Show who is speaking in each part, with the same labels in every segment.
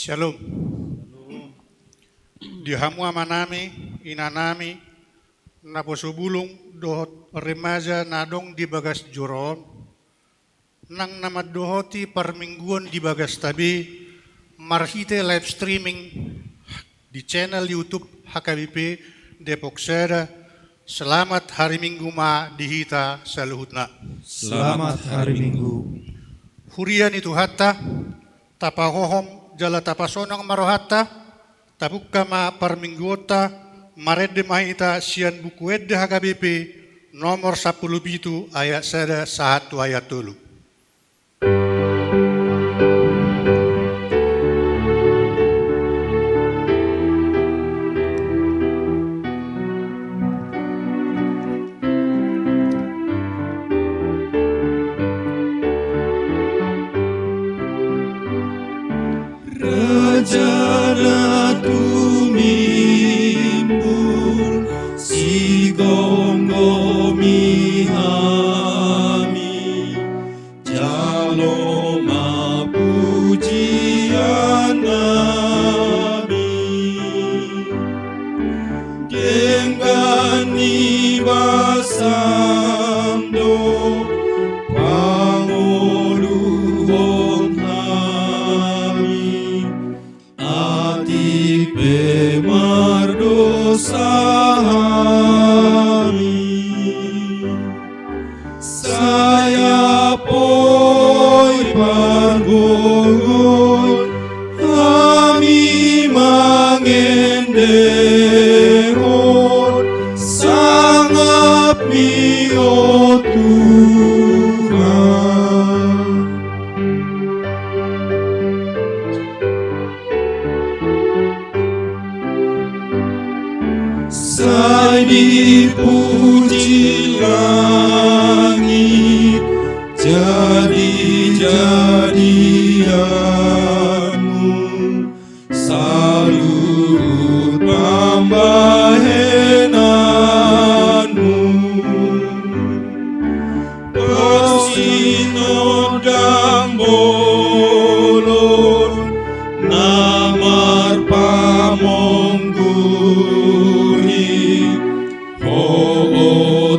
Speaker 1: Shalom. Dihamua manami, inanami, naposubulong dohot remaja nadong di bagas juron, nang namadohoti parmingguan di bagas tabi, marhite live streaming di channel YouTube HKBP Depok Seda. Selamat hari Minggu ma dihita sa luhutna.
Speaker 2: Selamat hari Minggu.
Speaker 1: Hurian itu hatta, tapahohom jala tapasonang marohatta, tapukka ma parmingguota, maredde mahita sian buku edde HKBP nomor 10 ayat 1 ayat 3.
Speaker 2: Raja tumimbul si gonggo mihami jalo mapujian nami denggani basamdo pangoluhon sahami saya poi panggoy kami mangendehon sangap mio Tuhan. Sai dipuji langit jadi-jadianmu, salut pambahenanmu, persinodang bolon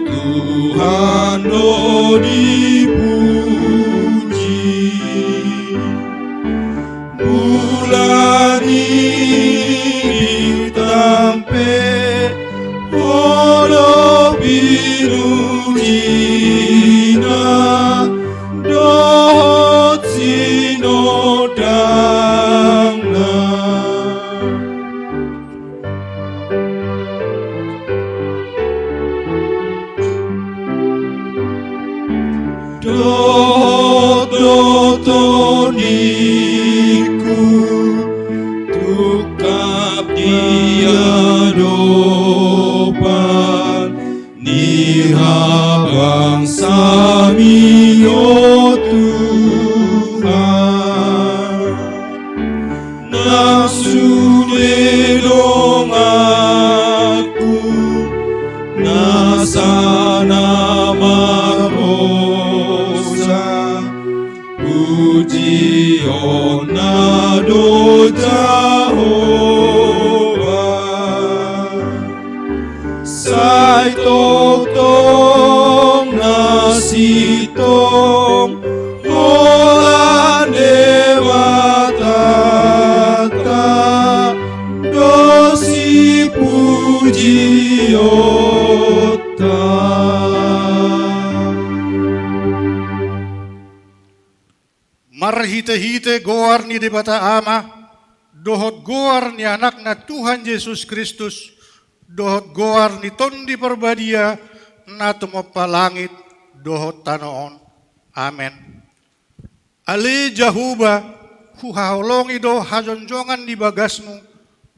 Speaker 2: Tuhan oh dipuji. Bulan ini tampe olo biru jina dohot sinodangna. Dotoniku tukap dia dopan niha bangsa mio Tuhan. Nafsu dedong aku nasana marosa puji ona do Jehovah. Sai tok tong nasitong ola dewa tata dosi puji ota.
Speaker 1: Marhite-hite goar ni debata ama, dohot goar ni anak na Tuhan Yesus Kristus, dohot goar ni tondi perbadia na tumopa langit, dohot tanoon. Amen. Ali Jahuba, huhaolongi do hajonjongan di bagasmu,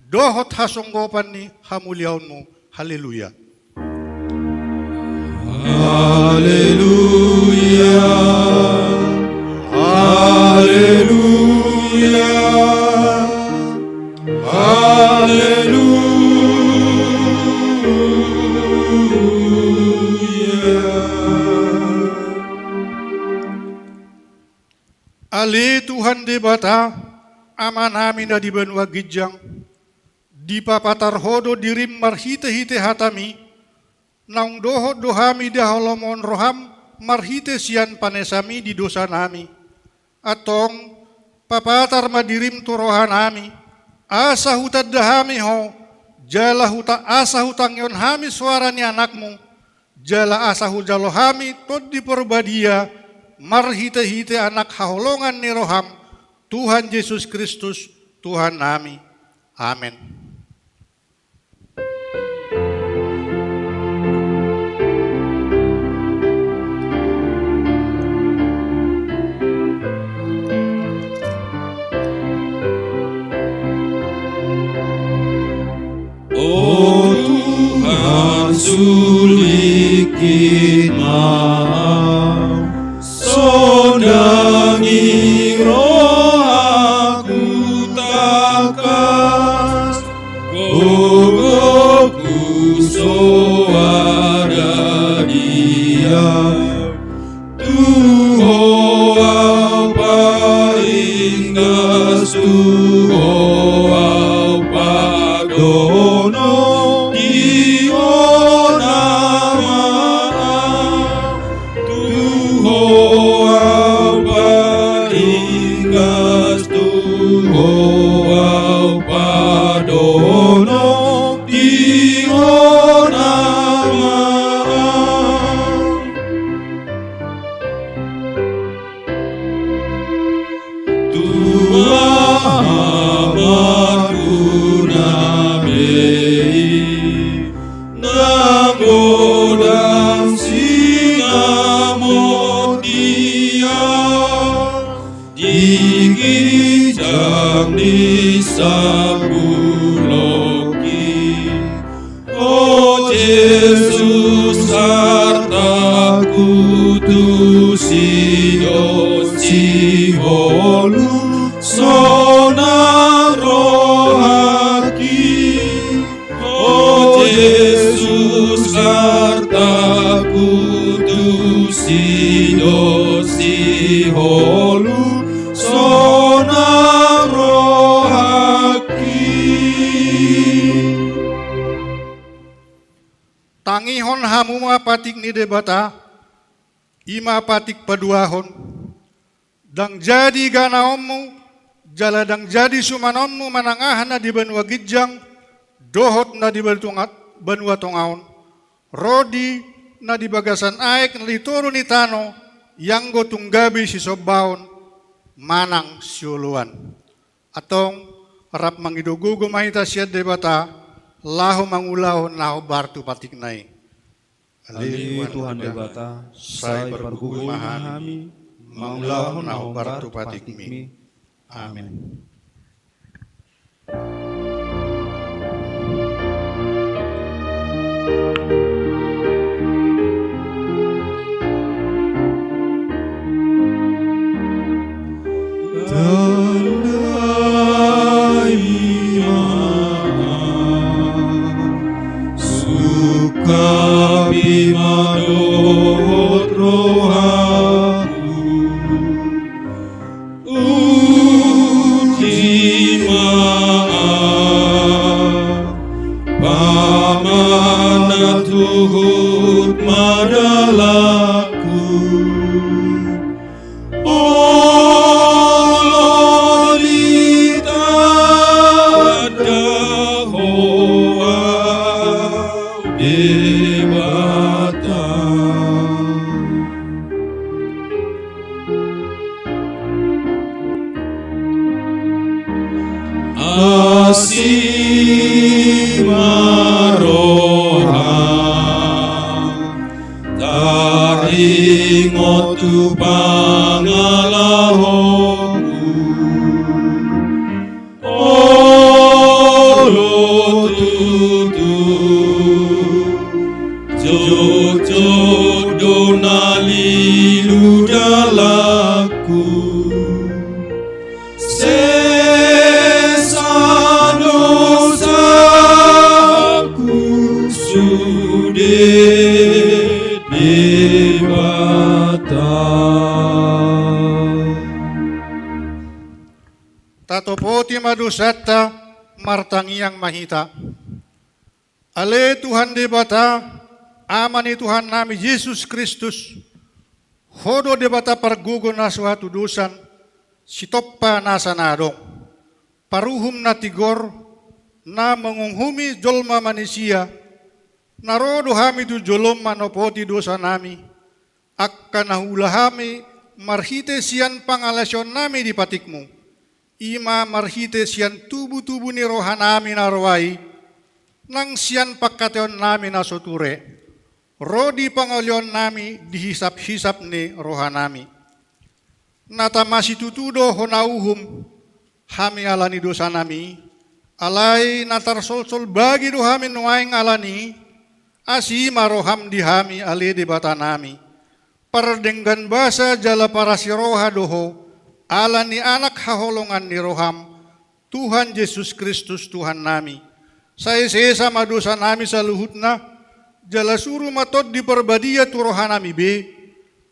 Speaker 1: dohot hasonggopan ni hamuliaunmu. Haleluya.
Speaker 2: Haleluya. Haleluya. Haleluya.
Speaker 1: Ali Tuhan debata, ama namin na di benua gijang, di papatar hodo dirim marhite-hite hatami, naung dohot dohami daholomon roham, marhite sian panesami di dosa nami. Atong papatar madirim turohan nami, asa hutad dahami ho, jala huta asa hutang yon hami suara ni anakmu, jala asa hujalo hami tod di perbadia, marhite-hite anak haholongan ni roham, Tuhan Yesus Kristus, Tuhan nami. Amin.
Speaker 2: Oh Tuhan sulikin mau sondangi roh aku takas gogoku soada dia Tuho apa ingas Tuho apa dono Oh Yesus hartaku tusi dosi holu sona rohaki Oh Yesus hartaku tusi dosi holu sona rohaki
Speaker 1: mangihon hamuma patik ni debata, ima patik paduahon, dang jadi ganaonmu, jala dang jadi sumanonmu manangahan na di benua gijang, dohot na di benua tongaon, rodi na di bagasan aek na litoro ni tano, yang go tunggabi si sobaon, manang siuluan. Atong harap mangidugugo mahita siya debata, laho mangulaho naho bartu patik nai.
Speaker 2: Ali Tuhan debata, sai pergugul mahami,
Speaker 1: Mangulaho naho bartu patik mi. Amin.
Speaker 2: Bimadot rohaku uji maaf pamana tuhut madalaku ololita dahoa debata asimaroha taringotu pangalahoku olo tutu jog donali ludalaku sesadosaku sude debata.
Speaker 1: Tatopoti madusata martangiang mahita. Ale Tuhan debata, amani Tuhan nami Yesus Kristus, hodo debata pargugo na suatu dosan, sitoppa nasa nadong, paruhum na tigor, na mengunghumi jolma manusia, narodo hami tu jolom manopoti dosa nami, akka nahulahami marhite sian pangalasyon nami di patikmu, ima marhite sian tubuh-tubuh ni rohanami narwai, nang sian pagkateon nami na soture, rodi pangolyon nami dihisap-hisap ni rohanami. Natamasi tutudo honauhum, hami alani dosa nami, alay natarsolsol bagi dohami nuaing alani, asi maroham dihami ali debata nami. Pardenggan basa jala para siroha doho, alani anak haholongan ni roham, Tuhan Yesus Kristus Tuhan nami. Saya sesa madosa nami sa luhutna, jala suru matod di perbadia turohan nami be,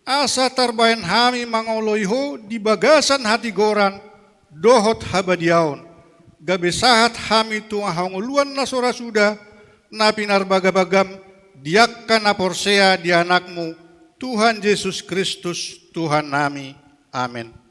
Speaker 1: asa tarbayan hami mangoloyho di bagasan hati goran, dohot habadiaon, gabe sahat hami tuang hanguluan na sorasuda, na pinarbagabagam, diakkan na porsea di anakmu, Tuhan Yesus Kristus Tuhan nami. Amin.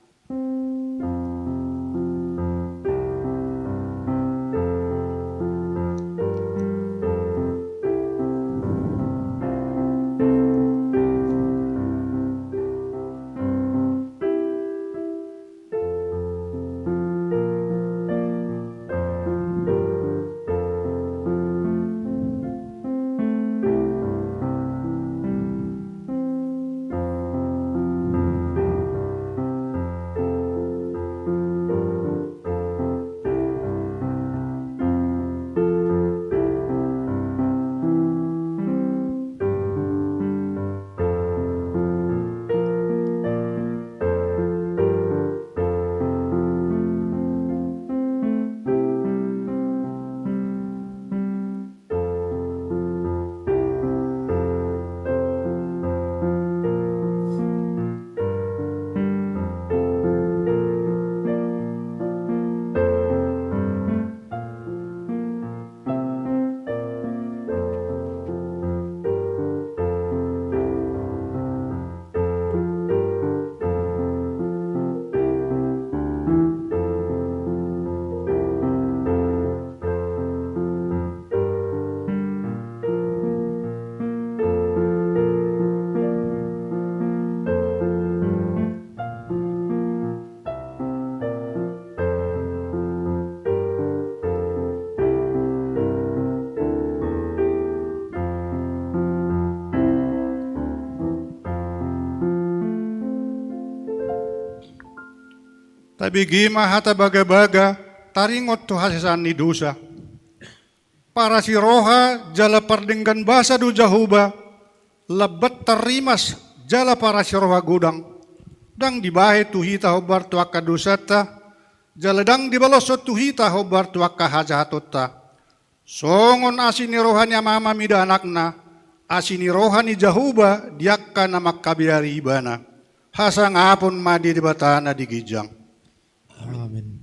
Speaker 1: Tapi gima hata baga-baga taringot tu hasesan ni dosa. Para si roha jala pardenggan basa do jahuba, lebat terimas jala para si roha godang. Dang dibahe tu hita hobar tu akka dosata, jala dang dibalosot tu hita hobar tu akka hajahatota. Songon asini rohani mama mida anakna, asini rohani jahuba diakka nama kabiari ibana. Hasang apon madi di batana di gijang.
Speaker 2: Amin.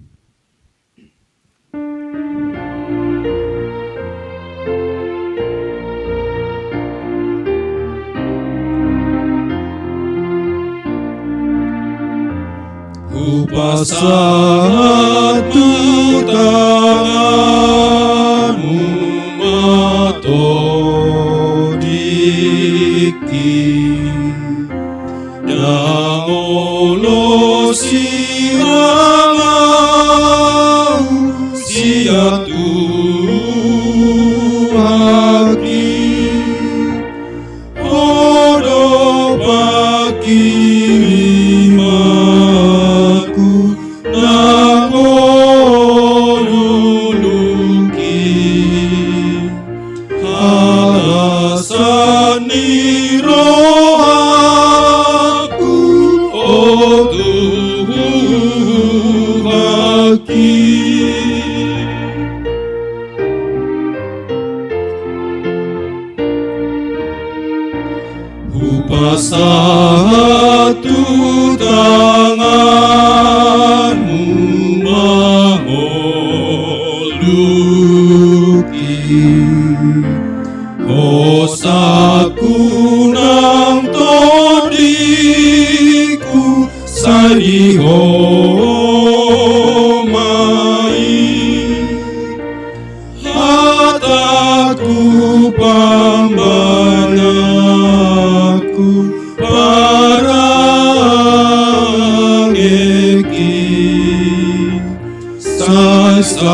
Speaker 2: Upasatu tanganmu matodiki dan olo siramau siatu haki odo pakirimaku nakoluluki alasani rohaku o Tuhaki. Upasatu tanganmu maholuki kosaku nang todiku sarihomai hataku pambanaku parangeki satu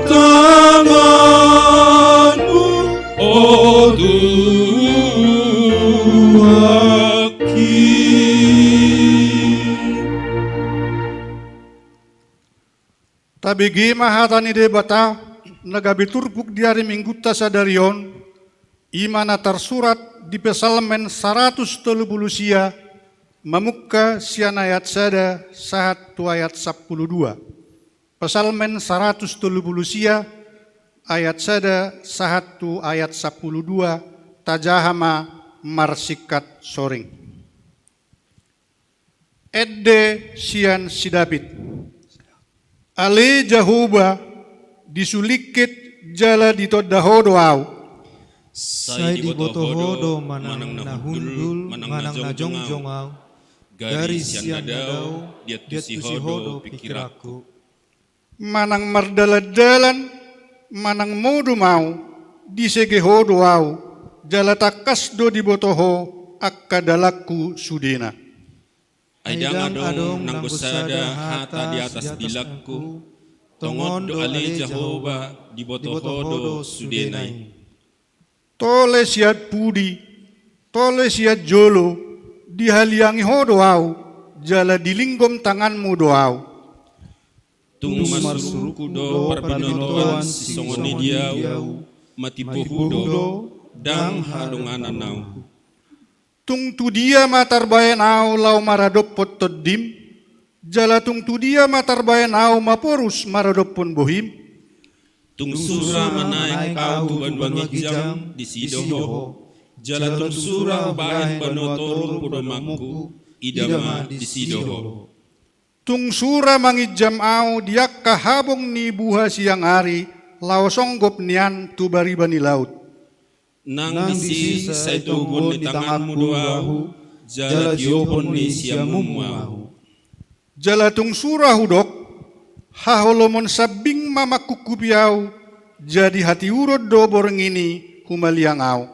Speaker 2: tanganmu oh Tuhaki.
Speaker 1: Tabi gima hatani debata nagabiturpuk diari mingguta sadarion imana tersurat di Pesalmen 130 sia memukka sian ayat sada sahat tu ayat 12. Pesalmen 130 sia ayat sada sahat tu ayat 12 tajahama marsikat soring. Edde sian si David. Ale jahuba disulikit jala ditodahodo au.
Speaker 3: Sai di botohodo manang nahundul manang najongjongau dari siang nadau dia tusihodo pikiraku.
Speaker 1: Manang mardaladalan manang modu mau disegehodo au jala takasdo di botoho akka dalaku sudena.
Speaker 3: Aidang adong nang busada hata di atas dilakku tongondo ale jahoba di botohodo sudenai.
Speaker 1: Tole siat pudi, tole siat jolo, dihaliangi hodo au, jala dilinggom tanganmu doau.
Speaker 3: Tung masuruku do perpinontoan sisongoni diau, mati puhudo, dang hadongan anau.
Speaker 1: Tung tu dia matar bayan au lau maradopot todim, jala tung tu dia matar bayan au maporus maradopon bohim.
Speaker 3: Tung sura manaik au banwangi jam di sidoho, jala tung sura bahan banotor pudomaku, idama di sidoho.
Speaker 1: Tung sura mangijam au diak kahabong ni buha siang hari, lau songgop nian tu baribani laut.
Speaker 3: Nang bisi say tugon ni tanganmu doahu, jala diopon ni siamumu.
Speaker 1: Jala tung sura hudok, haholomon sabing mamakukupiau, jadi hati urod do boreng ini humaliang au.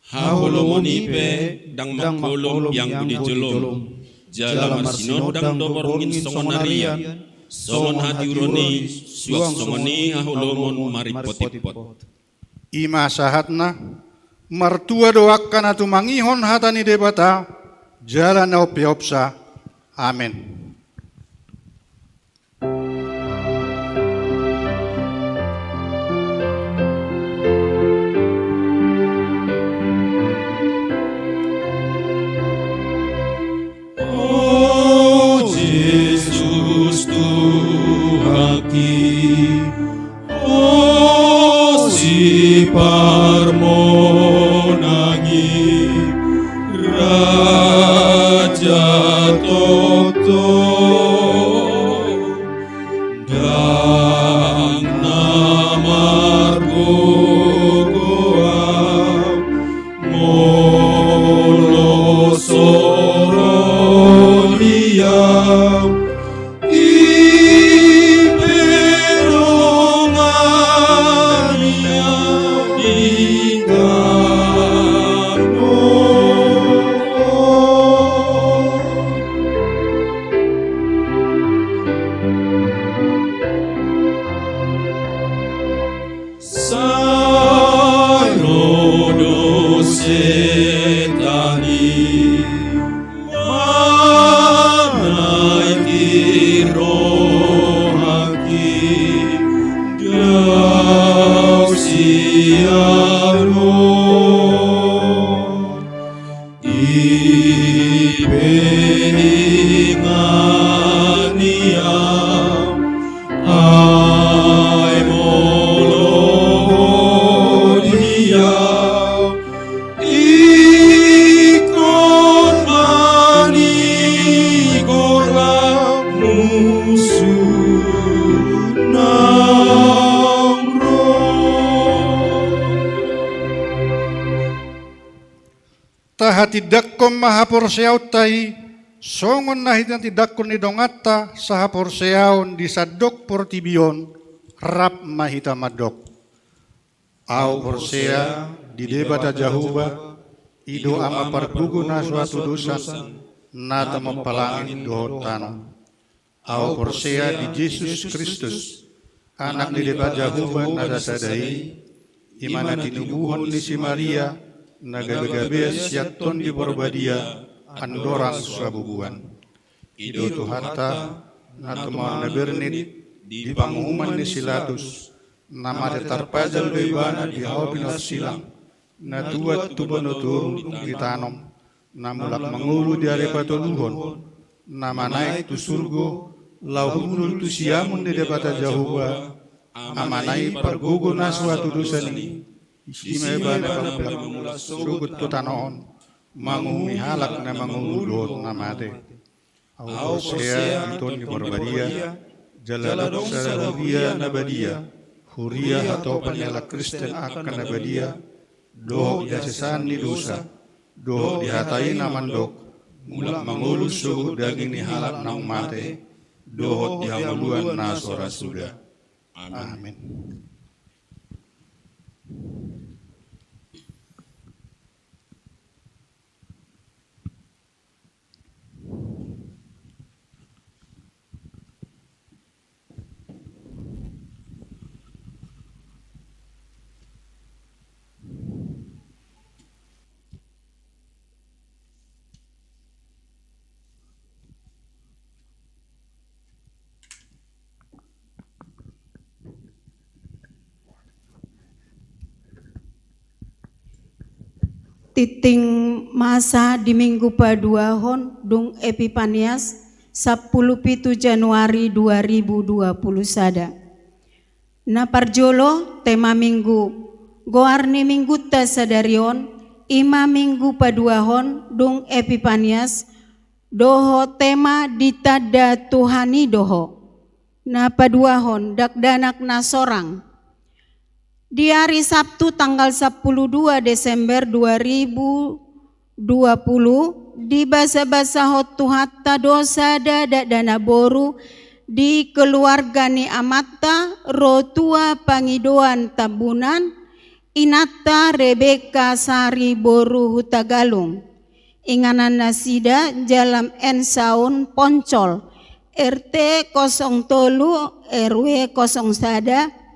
Speaker 3: Haholomon ipe, dang makolom yang budi jolom, jala marsino dang do borongin songonarian, songon hati uroni, suak songoni haholomon maripot-ipot.
Speaker 1: Ima sahatna, martua doakan atu mangihon hatani debata, jalan au peopsa, Amin.
Speaker 2: Oh Yesus Tuhaki, oh si Parmonangi, Raja Toto, dang namargogoa, molo sorolia, ipenongania ikano. Sarodo setani manai tirohaki dau siano ipengania ai molodia ikon mani gora musuh nang
Speaker 1: Tahatidakom mahaporseaw tay, songon nahitan tidakon ni dongata sahaporseaw di sadok portibion, rap mahita madok. Au porsea di debata jahuba, ido ama parbugu na suatu dosan, nata mempalangin dohotan. Au porsea di Yesus Kristus, anak di debata jahuba nada sadai, imana tinubuhon ni si Maria, nagagabe siaton di Borbadia, andorang sabubuan. Ido Tuhanta, natumang nabernit, di pangumuman ni Silatus, nama tetarpajal doibana di hawapinat silang, natuat tubanutur ditanom, namulak mangulu di arepatoluhon, nama naik tu surgo, lauhulul tu siamun di debata jahuba, amanai pargugo na suatu dosani, isime bana pamulak sugut tu tanoon, mangumi halak na manguludon namate. Au sea iton di Borbadia, jalalak sa huria nabadia, huria atau penela Kristen akan nabadia, dohok jasesan ni dosa, dohok dihatai namandok, mulak mangulus sugut daging ni halak nang mate, dohok dihamuluan na sora sudah. Amin.
Speaker 4: Titing masa di Minggu Paduahon Dung Epipanias 17 Januari 2020 sada. Na parjolo tema minggu goarni minggu ta sadarion ima Minggu Paduahon Dung Epipanias doho tema ditada Tuhani doho. Na paduahon dakdanak na sorang. Di hari Sabtu tanggal 12 Desember 2020 di basa-basa hotu hatta dosa dana boru di keluarga ni amata rotua pangidoan tabunan inata Rebeka Sari Boru Hutagalung inganan nasida jalam ensaun Poncol RT 03 RW 01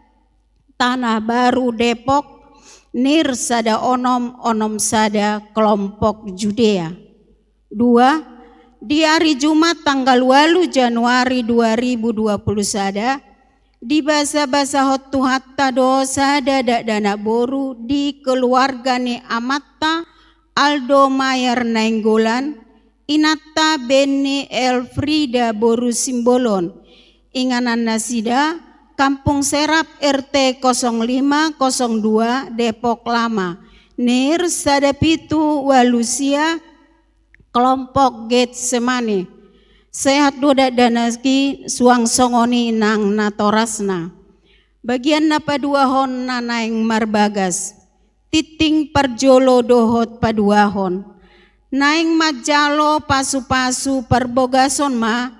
Speaker 4: Tanah Baru Depok, Nir Sada Onom Sada Kelompok Judea. 2. di hari Jumat tanggal 8 Januari 2020 sada di basa-basa hotu hatta dosa dada dana boru di keluarga ni Amatta Aldo Mayer Nainggolan Inatta Benny Elfrida boru Simbolon inganan nasida Kampung Serap RT 0502 Depok Lama Nir Sadapitu Walusia kelompok Getsemani sehat doda danaski suang songoni nang natorasna bagian napa dua hon nanaing marbagas titing perjolo dohot paduahon naing majalo pasu-pasu perbogason ma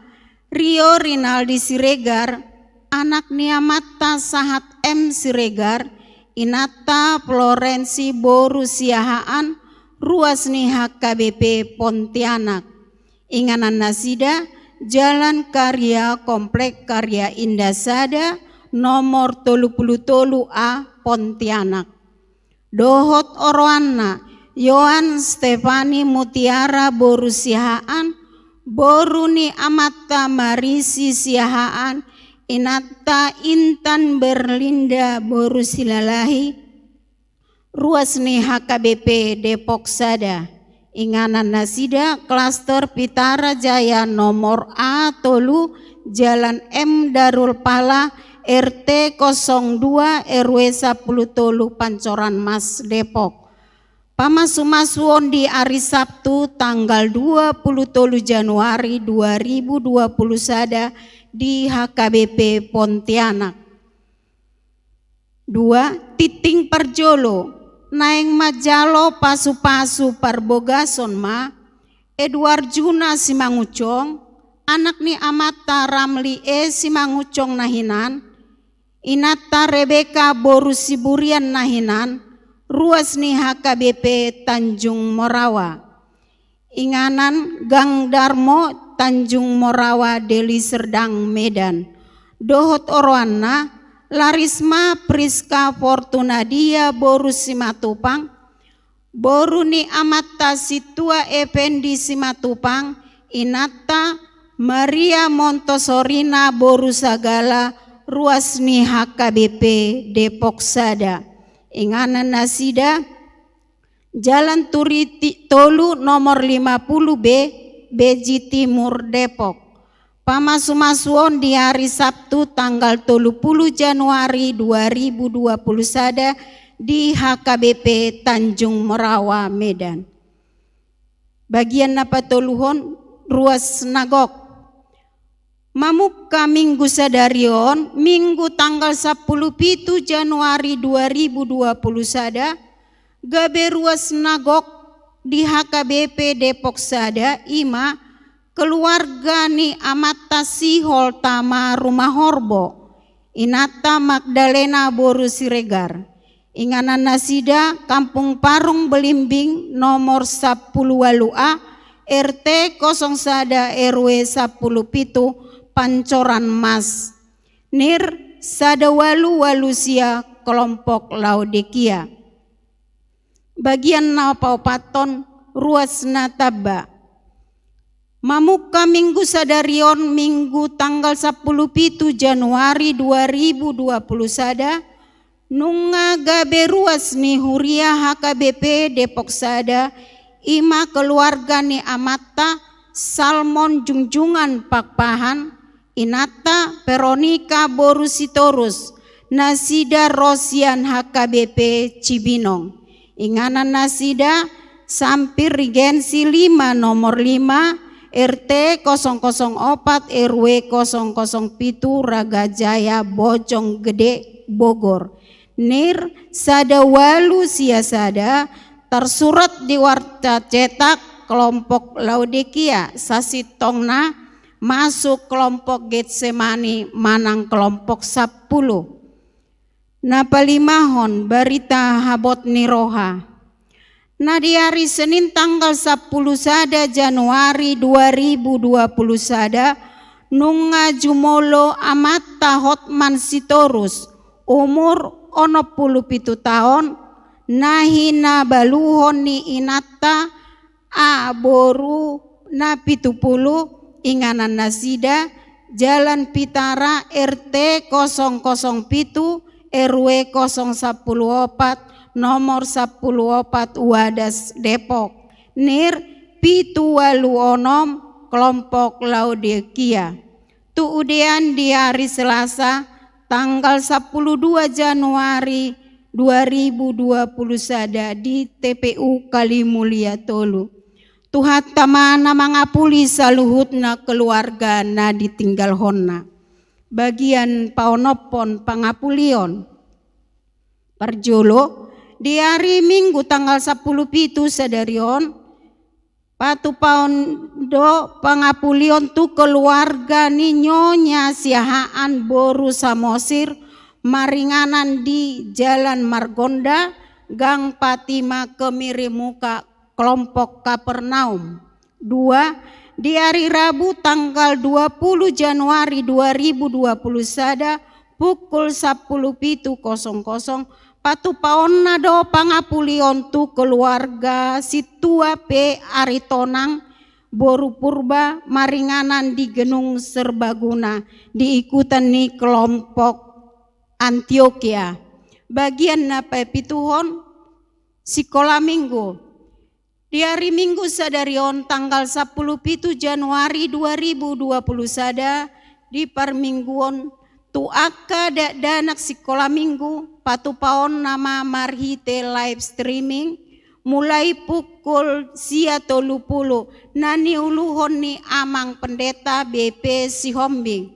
Speaker 4: Rio Rinaldi Siregar anak Niamata Sahat M Siregar Inata Florensi Boru Siahaan ruas ni HKBP Pontianak inganan nasida Jalan Karya Komplek Karya Indasada nomor 33A Pontianak dohot oroanna Yohan Stefani Mutiara Boru Siahaan Boru ni Amata Marisi Siahaan Inata Intan Berlinda Boru Silalahi ruas ni HKBP Depok Sada inganan nasida klaster Pitara Jaya nomor A Tolu Jalan M Darul Pala RT 02 RW 10 Tolu Pancoran Mas Depok pamasumasuon di hari Sabtu tanggal 20 Januari 2020 sada di HKBP Pontianak 2 titing perjolo naing majalo pasu-pasu parbogason ma Edward Juna Simangucong anak ni Amata Ramli Simangucong nahinan Inata Rebeka Boru Siburian nahinan ruas ni HKBP Tanjung Morawa inganan Gang Darmo Tanjung Morawa Deli Serdang Medan dohot oroanna Larisma Priska Fortunadia Boru Simatupang Boru ni Amata Situa Effendi Simatupang Inata Maria Montosorina Boru Sagala ruas ni HKBP Depok Sada inganan nasida Jalan Turiti Tolu nomor 50B Beji Timur Depok pamasumasuon di hari Sabtu tanggal 30 Januari 2020 sada di HKBP Tanjung Morawa Medan bagian napa toluhon ruas nagok Mamuka Minggu sadarion Minggu tanggal 10 Januari 2020 sada gabe ruas nagok di HKBP Depok sada ima keluarga ni Amata Sihol Tama Rumah Horbo Inata Magdalena Boru Siregar inganan nasida Kampung Parung Belimbing nomor 10 Walua RT 01 RW 10 Pitu Pancoran Mas Nir Sadawalu Walusia kelompok Laodikia bagian Napaupaton ruas Nataba Mamuka Minggu sadarion Minggu tanggal 10 Januari 2020 sada nunga gabe ruas ni Huria HKBP Depok Sada ima keluarga ni Amata Salmon Jungjungan Pakpahan Inata Veronika Boru Sitorus Nasida Rosian HKBP Cibinong inganan nasida Sampir Regensi 5 nomor 5 RT 004 RW 007 Ragajaya Bojong Gede Bogor Nir Sadawalu Siasada tersurat di warta cetak kelompok Laodikia Sasitongna masuk kelompok Getsemani Manang kelompok 10 Napalimahon Barita Habot Niroha Nah di hari Senin tanggal 10 sada Januari 2020 sada nunga jumolo Amata Hotman Sitorus umur 67 tahun nahina baluhon ni Inata A Boru na 70 Inganan Nasida, Jalan Pitara, RT 007, RW 014, nomor 14 Wadas Depok. NIR Pituwaluonom, kelompok Laodikia. Tuudean di hari Selasa tanggal 12 Januari 2021 di TPU Kalimulia Tolu. Tuhat tamana mangapuli saluhutna keluarga na ditinggal honna. Bagian paonopon pangapulion. Parjolo di hari Minggu tanggal 10 pitu sadarion patu paundo pangapulion tu keluarga ni Nyonya Siahaan Boru Samosir maringanan di Jalan Margonda Gang Patima Kemiri Muka kelompok Kapernaum. 2. Di hari Rabu tanggal 20 Januari 2021 pukul 10.00 patu paonna do pangapulion tu keluarga Situa P Aritonang Boru Purba maringanan di Genung Serbaguna diikutan ni kelompok Antioquia. Bagian napa pituhon sekolah minggu. Di hari Minggu sadarion tanggal 10 Januari 2021 di parmingguon tu aka danak sekolah minggu patu paon nama marhite live streaming mulai pukul 30 nani uluhon ni amang pendeta BP Sihombing.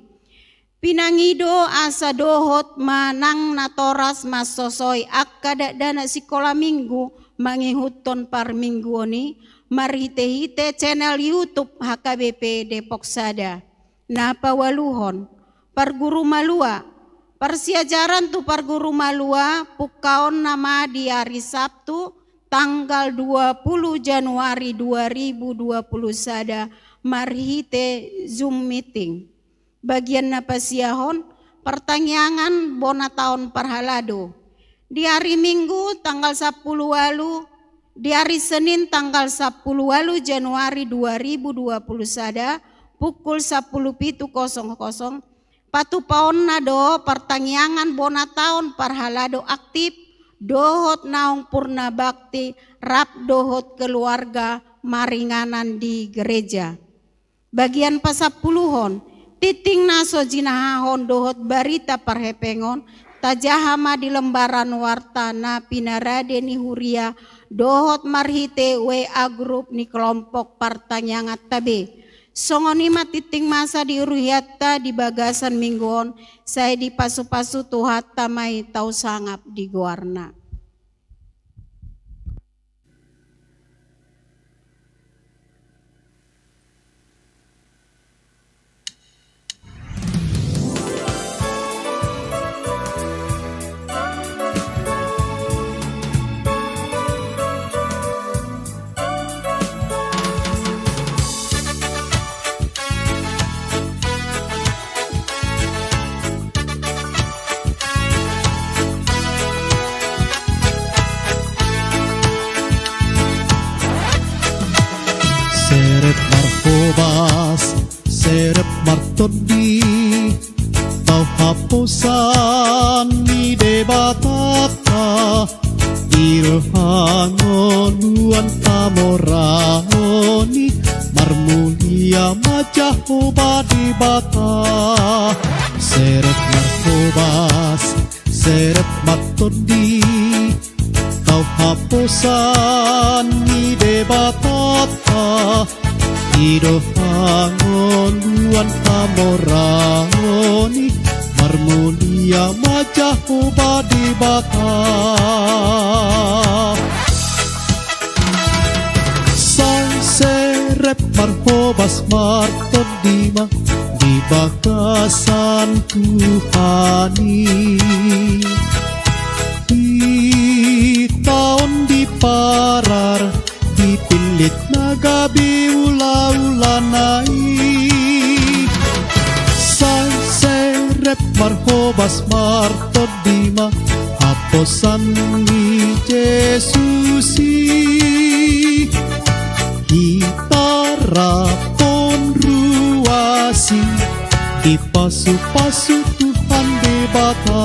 Speaker 4: Pinangido asa dohot manang natoras masosoy akka danak sekolah minggu mangihuton par minggu ni marhite-hite channel YouTube HKBP Depok Sada. Napa waluhon par guru malua persiajaran tu par guru malua pukaon nama di hari Sabtu tanggal 20 Januari 2020 sada marhite Zoom meeting. Bagian napa siahon pertanyaan bona tahun parhalado. Di hari Minggu tanggal 10 walu, di hari Senin tanggal 10 walu Januari 2021 pukul 10.00 patu paon nado pertanyaan bona tahun parhalado aktif dohot naung purna bakti rap dohot keluarga maringanan di gereja. Bagian pasapuluhon titing naso jinahahon dohot barita parhepengon tajahama di lembaran warta na pinarade ni huria dohot marhite WA grup ni kelompok pertanyaan tabe. Songonima titing masa di uruhiata di bagasan mingguon saya di pasu-pasu tuhat tamai tau sangap di guarna.
Speaker 2: Serep martodi tau hapusan ni debataka irhangonuan tamorani marmulia majahoba debata. Serep markobas serep martodi tau hapusan ni debataka idohangon luan kamorani marmulia majahoba debata. Sang serep marhobas martodima di bakasan Tuhani di tahun di parar dipilit na gabi ula-ulanai sang serep marhobas martodima haposan ni Jesusi gitar harapon ruasi, di pasu-pasu Tuhan debata.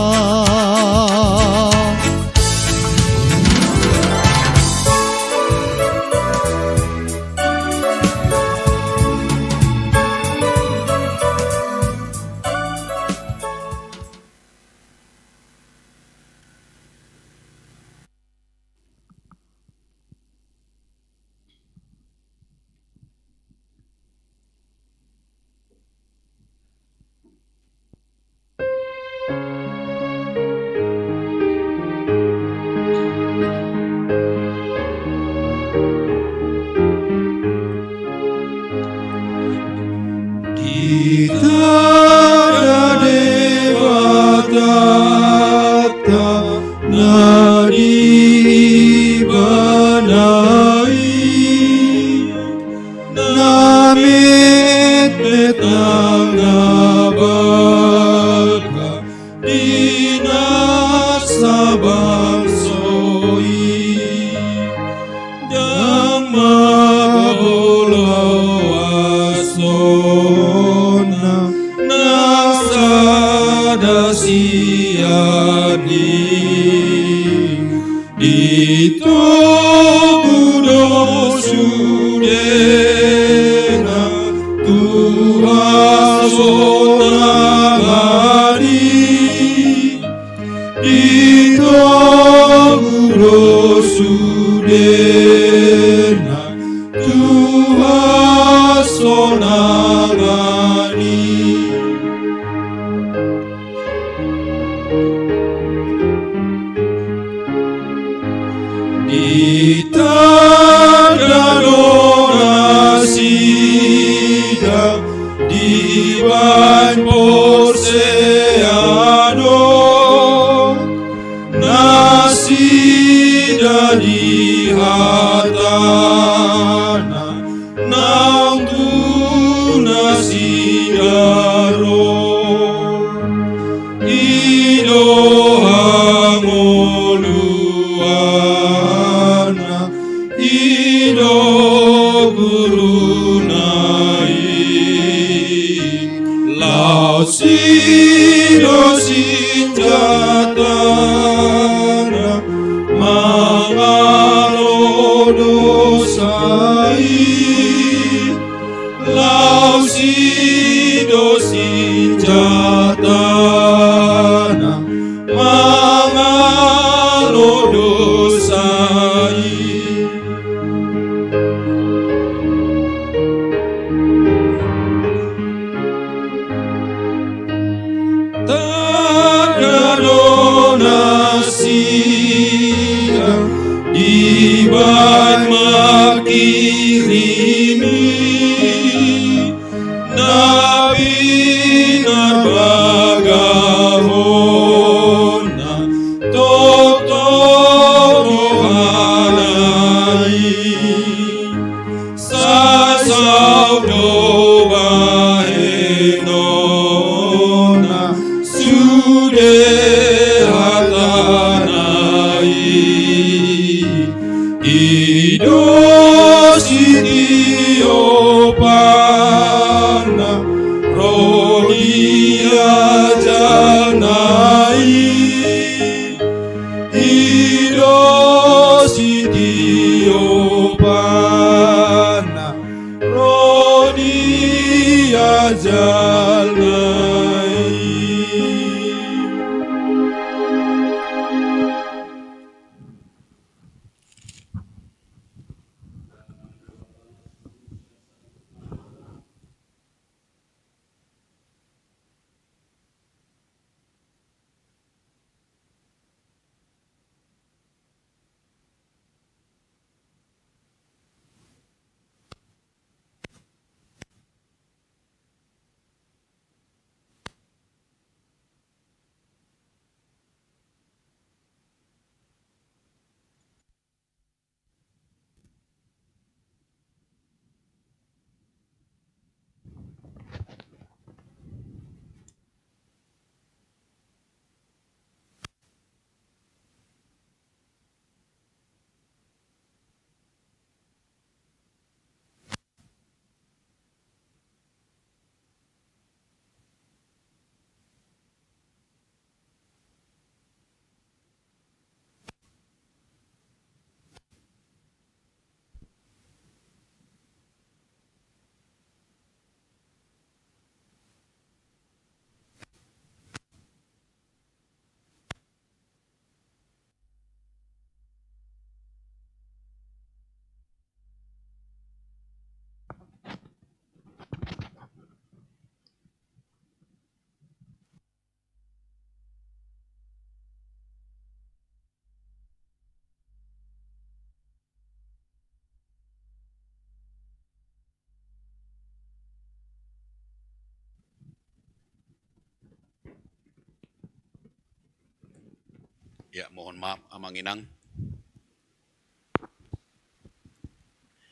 Speaker 5: Ya, mohon maaf amanginang.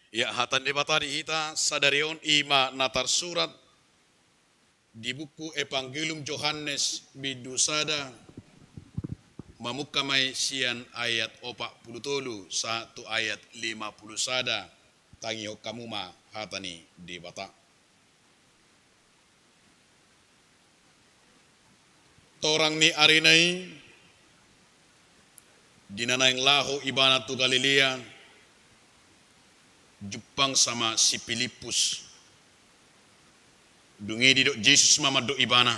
Speaker 5: Ya, hatan debatari ita sadarion ima natar surat di buku Evangelium Yohanes bidusada mamukamay sian ayat 40 satu ayat 50 sada tangiho kamuma hatani debata. Torang ni arinay dinanayang laho ibana tu Galilea Jepang sama si Filipus dungi di dok Jesus mama dok ibana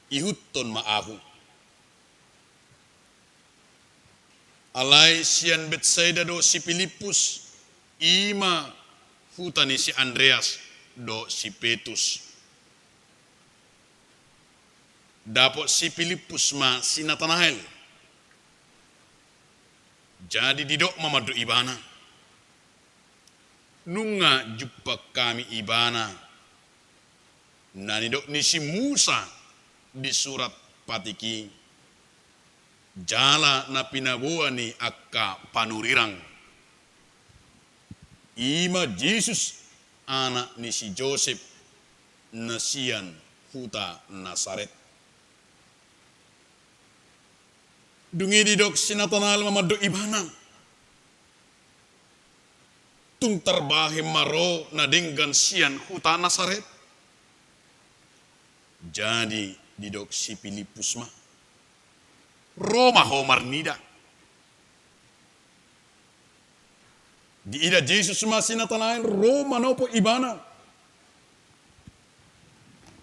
Speaker 5: ihuton maahu alai sian Betsaida do si Filipus ima hutani si Andreas do si Petrus dapot si Filipus ma si Nathanael jadi didok mama dok ibana nunga jumpa kami ibana nani dok ni si Musa di surat patiki jala na pinabuan ni akka panurirang ima Jesus anak ni si Joseph nasian huta Nazaret dungi di dok si Nathanael mamado ibana tung terbahe maro nadinggan sian huta Nazaret jadi di dok si Filipus mah Roma homar nida di ida Jesus mah si Nathanael Roma nopo ibana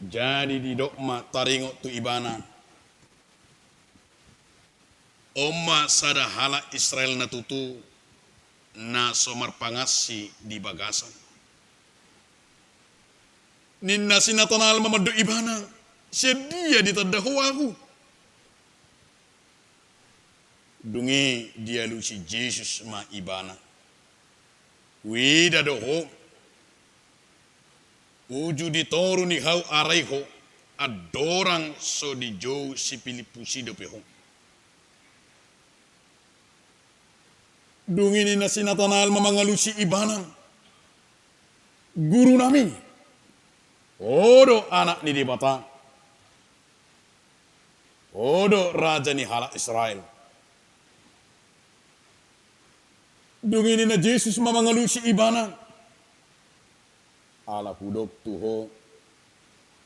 Speaker 5: jadi di dok ma taringo tu ibana Oma sada hala Israel na tutu na somar pangasi di bagasan. Ninna si Nathanael mamado ibana sedia ditadahu aku. Dungi dia luci Jesus ma ibana. Wida doho. Uju ditoru ni hau araiho adorang so di jauh si Filipusi dopeho. Dungi ni nasi Nathanael mamangalusi ibana. Guru nami. Odo anak ni dibata. Odo raja ni hala Israel. Dungi ni na Jesus mamangalusi ibana. Ala hudok tuho.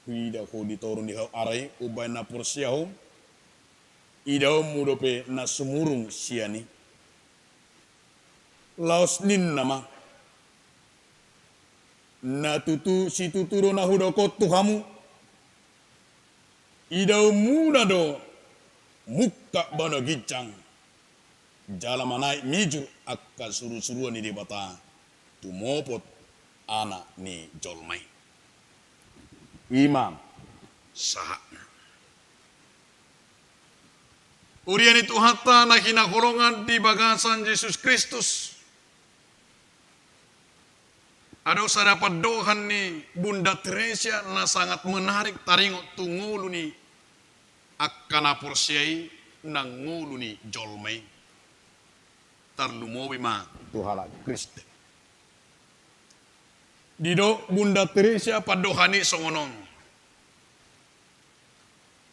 Speaker 5: Hida ho ditorun di hau arai ubay na porsiyaho. Idaw mudope na sumurung siani. Laos nin nama na tutu si tuturo na hudokot tuhamu idau muda do muka bano gicang jala manai mijur akka suru-suruan ni debata tumopot anak ni jolmai imam sahakna urian itu hatta na hinaholongan di bagasan Yesus Kristus. Ada usah dapat dohan ni Bunda Teresia na sangat menarik taringo tungulu ni akana porsiai nang ngulu ni jolmei tarlumowi ma tuhala Kriste. Dido Bunda Teresia padohani songonong.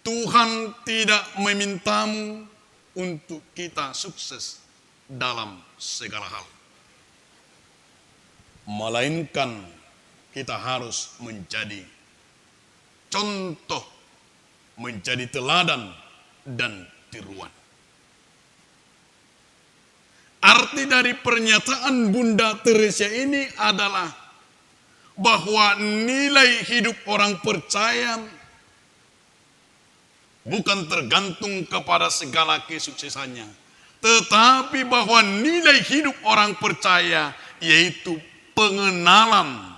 Speaker 5: Tuhan tidak memintamu untuk kita sukses dalam segala hal. Melainkan kita harus menjadi contoh, menjadi teladan dan tiruan. Arti dari pernyataan Bunda Teresia ini adalah bahwa nilai hidup orang percaya bukan tergantung kepada segala kesuksesannya, tetapi bahwa nilai hidup orang percaya yaitu pengenalan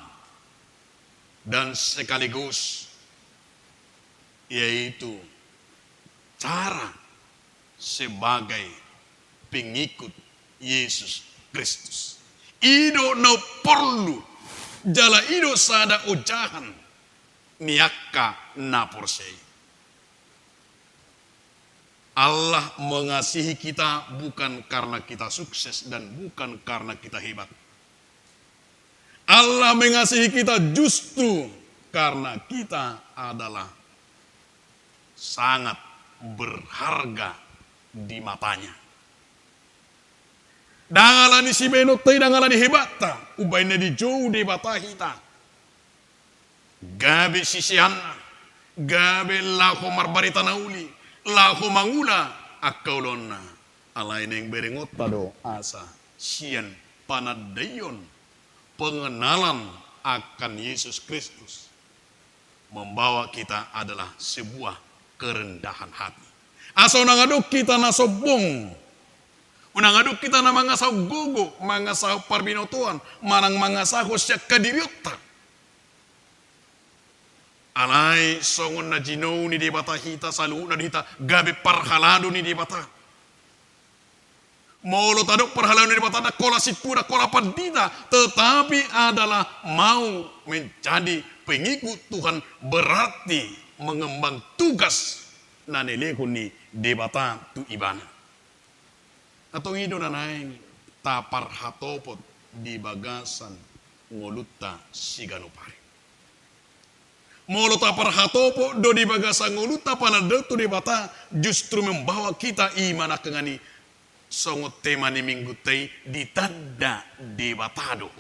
Speaker 5: dan sekaligus yaitu cara sebagai pengikut Yesus Kristus. Ido no perlu jala ido sada ujahan niaka na porsei. Allah mengasihi kita bukan karena kita sukses dan bukan karena kita hebat. Allah mengasihi kita justru karena kita adalah sangat berharga di matanya. Dangalani si benotai dangalani hebata, ubaina di jauh di bata hita. Gabe sisianna, gabe lako marbarita nauli, lako mangula akaulonna. Alain yang berengot tado asa, sian panadayon, pengenalan akan Yesus Kristus membawa kita adalah sebuah kerendahan hati. Asa nangaduk kita na sobong, unangaduk kita na mangasaw gogo, mangasaw parbinotuan, manang mangasaw siya kadiriota. Alay songon na jino ni di bata hita salu na hita gabi parhalado ni di bata. Molo tadok parhalado ni di bata na kola sipura kola padita, tetapi adalah mau menjadi pengikut Tuhan berarti mengembang tugas na nilekon ni di bata tu ibana. Atong ido na naing tapar hatopot di bagasan ngolutta siganupari. Molo tapar hatopo do di bagasan ngolutta panadatu di bata justru membawa kita iman akengani songot tema ni minggu tei ditanda di batado.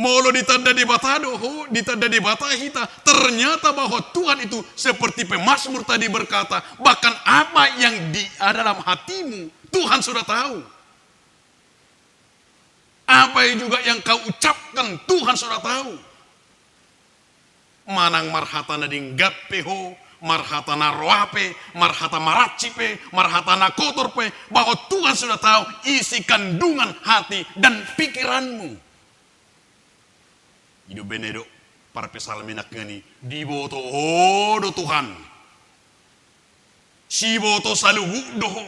Speaker 5: Molo ditanda di batado, ditanda di bata hita, ternyata bahwa Tuhan itu seperti pemazmur tadi berkata, bahkan apa yang di dalam hatimu Tuhan sudah tahu. Apa yang juga yang kau ucapkan Tuhan sudah tahu. Manang marhata na dinggape ho, marhata na roape, marhata maracipe, marhata na kotorpe, bahwa Tuhan sudah tahu isi kandungan hati dan pikiranmu. Hidup benedo para pesalminak ngani diboto do Tuhan. Si boto saluhu doho,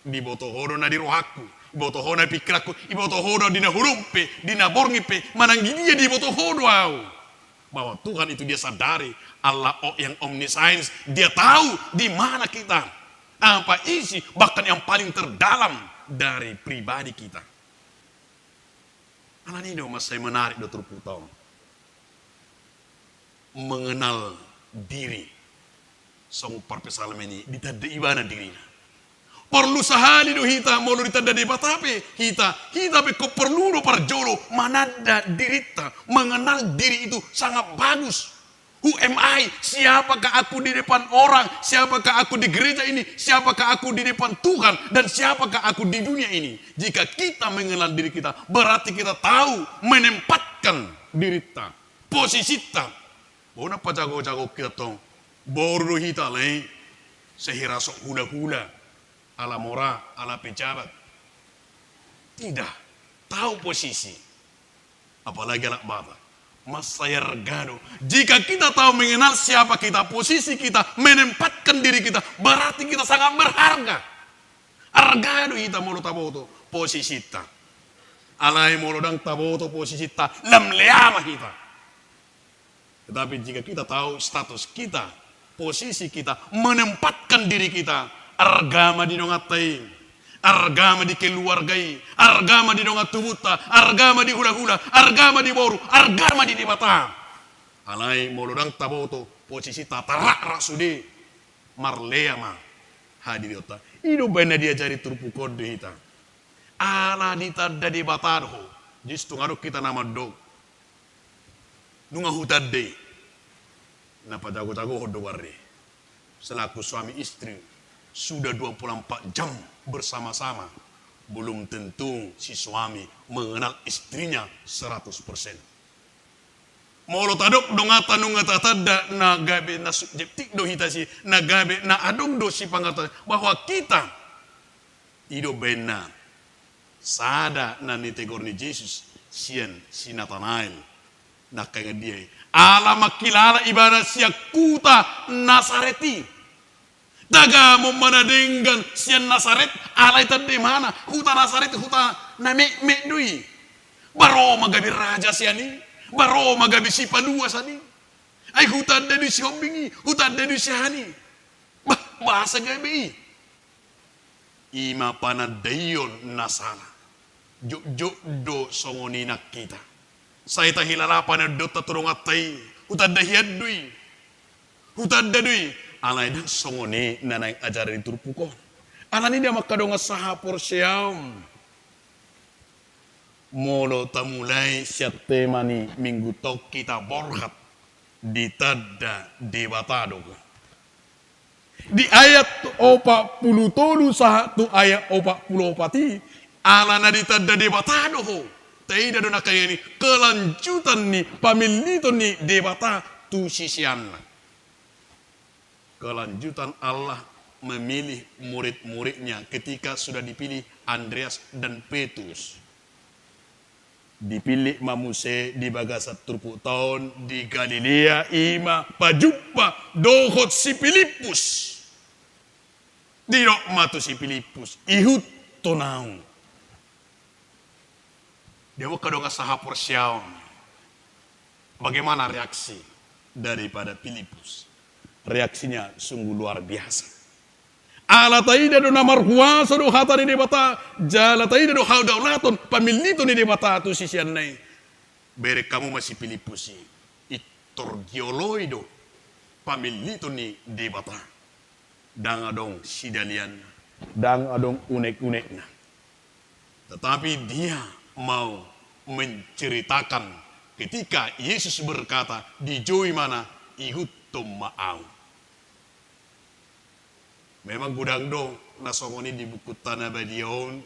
Speaker 5: diboto hodo na di rohaku, diboto hodo na pikiranku, diboto hodo dina hurumpe, dina borngipe, manang dia diboto hodo au. Bahwa Tuhan itu dia sadari, Allah yang omniscience, dia tahu di mana kita, apa isi, bahkan yang paling terdalam dari pribadi kita. Anak ini mas saya menarik Dr. Putau. Mengenal diri, song parpesalam ini ditanda ibana dirinya. Perlu sahali do hita molo ditanda di batape hita be ko perlu do parjolo manada dirita mengenal diri itu sangat bagus. Who am I? Siapakah aku di depan orang? Siapakah aku di gereja ini? Siapakah aku di depan Tuhan? Dan siapakah aku di dunia ini? Jika kita mengenal diri kita, berarti kita tahu menempatkan diri kita, posisi kita. Bona pa jago-jago kita tong boru hita leh sehira sok hula-hula ala mora, ala pejabat. Tidak. Tahu posisi. Apalagi anak bata. Mas saya regado. Jika kita tahu mengenal siapa kita, posisi kita, menempatkan diri kita, berarti kita sangat berharga. Argado kita mulu taboto posisi kita. Alai mulu dang taboto posisi kita, lam leama kita. Tetapi jika kita tahu status kita, posisi kita, menempatkan diri kita, argama di dongatai, argama di keluargai, argama di dongat tubuta, argama di hula-hula, argama di boru, argama di debata. Alai molodang taboto posisi tatarak rasude marleama hadirota. Ido bena dia cari turpu kode hita. Ala ditanda di batado. Jistu ngaduk kita nama dog. Nunga hutade. Napa jago-jago hodo warre. Selaku suami istri sudah 24 jam bersama-sama. Belum tentu si suami mengenal istrinya 100%. Molo tadok dongata nungata tada na gabe na subjektik do hitasi na gabe na adong do si pangata bahwa kita ido bena sada na nitegor ni Jesus sian si Nathanael na kaya dia ala makilala ibadah siya kuta Nasareti. Daga mo manadenggan siyan Nasaret, alay tadi mana? Huta Nasaret, huta na me dui. Baro magabi raja siya ni, baro magabi si padua sa ni. Ay huta dadu si hombingi, huta dadu si hani. bahasa gabi. Ima panadayon nasala. Juk do songoni nak kita. Saya tak hilalapan na do taturong atay. Hutad dahiad dui. Hutad da dui. Alay dan songoni nanay ajaran turpuko. Alani dia makadong asaha porsyam. Molo tamulay siya tema ni minggu tok kita borhat. Ditadda debatado. Di ayat 40 saha tu ayat 40 ala na ditadda debatado ho. Taida do na kaya ni kelanjutan ni pamilito ni debata tu sisian. Kelanjutan Allah memilih murid-muridnya ketika sudah dipilih Andreas dan Petrus. Dipilih Mamuse di bagasat turpu tahun di Galilea ima pajuppa dohot si Filipus. Dirok matu si Filipus ihut tonau. Dia mau kedong saha porsyam. Bagaimana reaksi daripada Filipus? Reaksinya sungguh luar biasa. Ala taida do namar kuasa do hata ni debata, jala taida do hal daulaton, pamilito ni debata tu sisian nai. Bere kamu masih Filipus itor geoloido, pamilito ni debata. Dang adong sidalian, dang adong unek-unekna. Tetapi dia mau menceritakan ketika Yesus berkata di joi mana ihutum ma'au. Memang gudang do nasongoni di buku tanah badion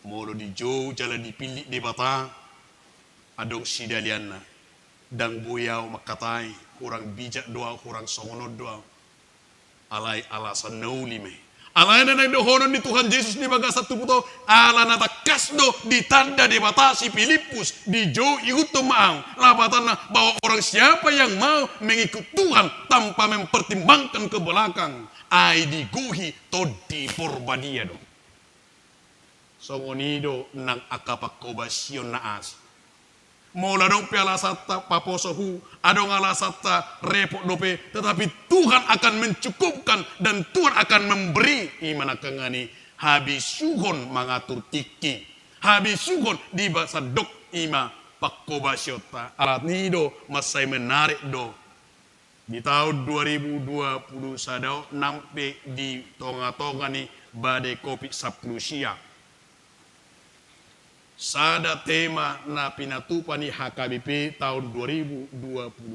Speaker 5: molo di jauh jalan dipilih di bata adong sidalianna dang buyau makatai kurang bijak doa kurang songono doa alai alasan naulime. Alay na nagdohonon ni Tuhan Yesus ni baga satu puto ala natakas do ditanda di bata si Filipus di jauh ihuto maang lapatan na bahwa orang siapa yang mau mengikut Tuhan tanpa mempertimbangkan ke belakang ay diguhi to di porbadia do. Songonido nang akapakobasyon na as. Mula dong piala sata paposohu, adong ala sata repot dope, tetapi Tuhan akan mencukupkan dan Tuhan akan memberi imana kengani habis suhon mengatur tiki, habis suhon di bahasa dok ima pakobasyota. Alat nido masai menarik do. Di tahun 2020 sadao nampe di tonga-tonga ni badai kopi saplusia. Sada tema na pinatupan ni HKBP tahun 2020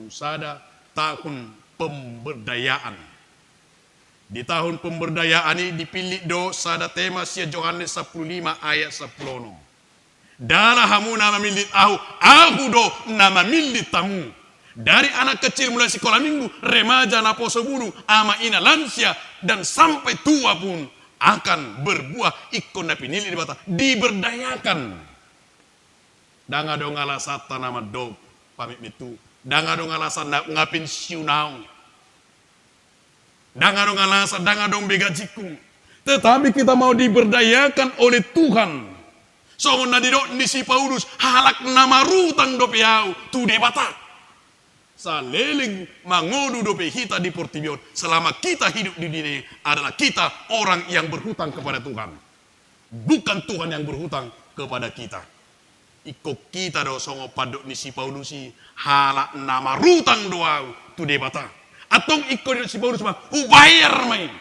Speaker 5: sada tahun pemberdayaan. Di tahun pemberdayaan ini dipilih do sada tema sia Yohanes 15 ayat 10. Darah hamu nama milit aku do nama milit tamu. Dari anak kecil mulai sekolah minggu, remaja naposo bulu, ama ina lansia dan sampai tua pun akan berbuah ikon na pinili di bata diberdayakan. Danga dong alasata nama do pamit itu. Danga dong alasan ngapin siunau. Danga dong alasan danga dong begajiku. Tetapi kita mau diberdayakan oleh Tuhan. Songon nadiro di si Paulus halak nama rutang do piau tu debata. Saleleng mangodu do kita di Portibion. Selama kita hidup di dunia adalah kita orang yang berhutang kepada Tuhan. Bukan Tuhan yang berhutang kepada kita. Iko kita do songo padok ni si Paulusi halak nama rutang doa tu debata. Atong iko si Paulus mah ubayar mai.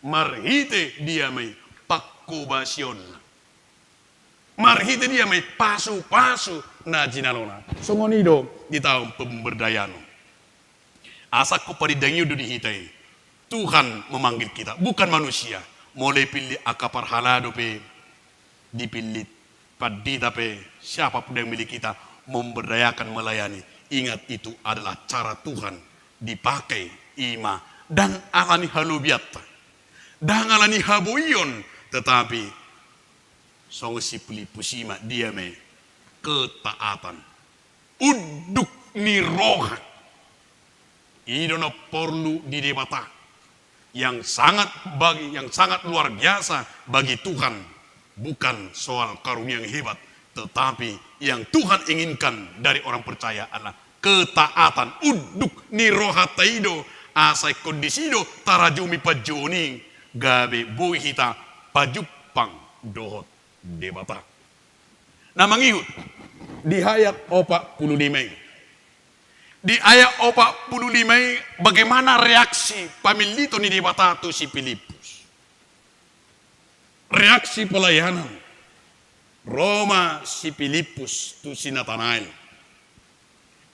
Speaker 5: Marhite dia mai pakubasyon. Marhite dia mai pasu-pasu na jinalona. Songo nido di tahun pemberdayaan. Asa ko padidangi do dihitai. Tuhan memanggil kita, bukan manusia. Mulai pilih akapar halado pe dipilih Padi tapi siapapun yang milik kita memberdayakan melayani. Ingat itu adalah cara Tuhan dipakai ima dan alani halubiata. Dan alani habuyon. Tetapi songo si Filipusima dia me ketaatan. Uduk ni roha. Idono perlu di debata. Yang sangat luar biasa bagi Tuhan. Bukan soal karunia yang hebat, tetapi yang Tuhan inginkan dari orang percaya adalah ketaatan. Uduk ni rohataido asai kondisido tarajumi pajoni gabe buhita pajupang dohot debata. Nah mangihut di ayat 45. Di ayat 45 bagaimana reaksi pamilito ni debata tu si Filipus. Reaksi pelayanan Roma si Filipus tu si Nathanael.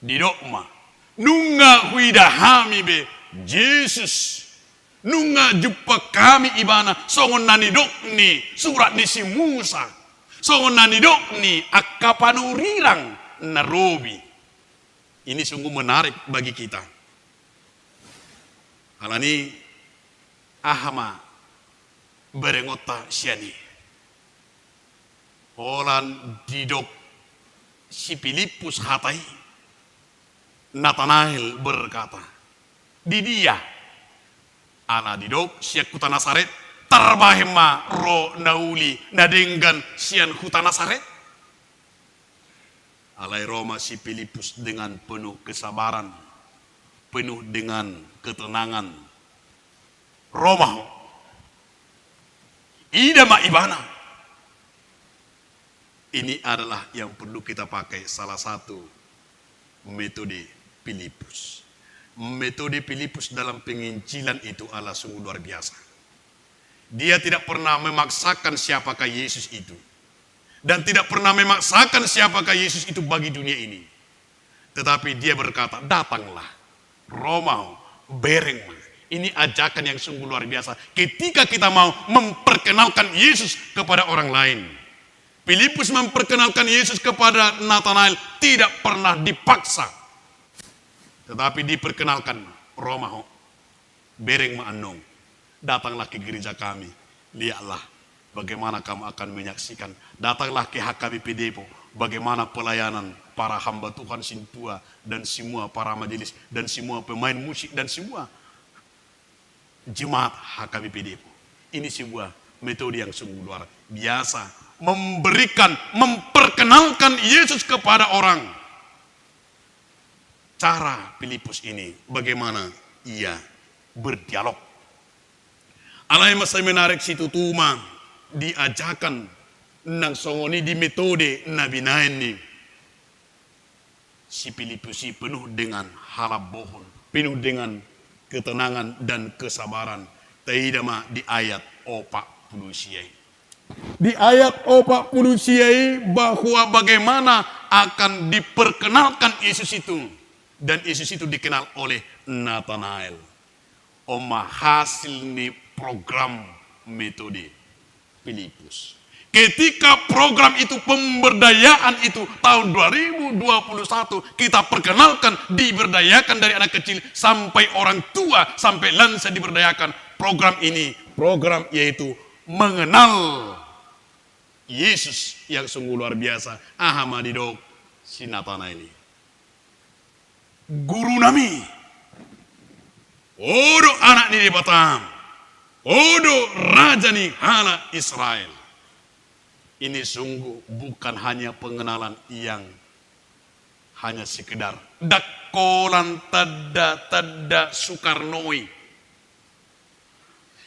Speaker 5: Di dogma nunga huida hami be Jesus nunga jumpa kami ibana songon nani dokni surat ni si Musa songon nani dokni akapanurirang narobi. Ini sungguh menarik bagi kita. Alani ahama berengota siani. Olan didok si Filipus hatai. Nathanael berkata, di dia ana didok siak kuta Nasaret tarbahema ro nauli nadenggan sian kuta Nasaret. Alai Roma si Filipus dengan penuh kesabaran, penuh dengan ketenangan. Roma ida ma ibana. Ini adalah yang perlu kita pakai salah satu metode Filipus. Metode Filipus dalam penginjilan itu adalah sungguh luar biasa. Dia tidak pernah memaksakan siapakah Yesus itu. Dan tidak pernah memaksakan siapakah Yesus itu bagi dunia ini. Tetapi dia berkata, datanglah. Roma, bereng. Ini ajakan yang sungguh luar biasa. Ketika kita mau memperkenalkan Yesus kepada orang lain. Filipus memperkenalkan Yesus kepada Nathanael tidak pernah dipaksa. Tetapi diperkenalkan. Roma, bereng ma'anong. Datanglah ke gereja kami. Lihatlah. Bagaimana kamu akan menyaksikan. Datanglah ke HKBP Depo. Bagaimana pelayanan para hamba Tuhan Sintua. Dan semua para majelis. Dan semua pemain musik. Dan semua jemaat HKBP Depo. Ini sebuah metode yang sungguh luar biasa. Memperkenalkan Yesus kepada orang. Cara Filipus ini. Bagaimana ia berdialog. Alai masa menarik situ tuma. Diajakan nang songoni di metode Nabi Nain ni. Si Filipus penuh dengan harap bohong, penuh dengan ketenangan dan kesabaran. Taidama di ayat 40. Di ayat 40 bahwa bagaimana akan diperkenalkan Yesus itu. Dan Yesus itu dikenal oleh Nathanael. Hasil ni program metode Filipus. Ketika program itu pemberdayaan itu tahun 2021 kita perkenalkan diberdayakan dari anak kecil sampai orang tua sampai lansia diberdayakan. Program ini program yaitu mengenal Yesus yang sungguh luar biasa. Ahamadidok si Nathanael ini. Guru nami. Odo anak ni di Batam. Odo raja ni hala Israel. Ini sungguh bukan hanya pengenalan yang hanya sekedar dakolan tada Soekarnoi.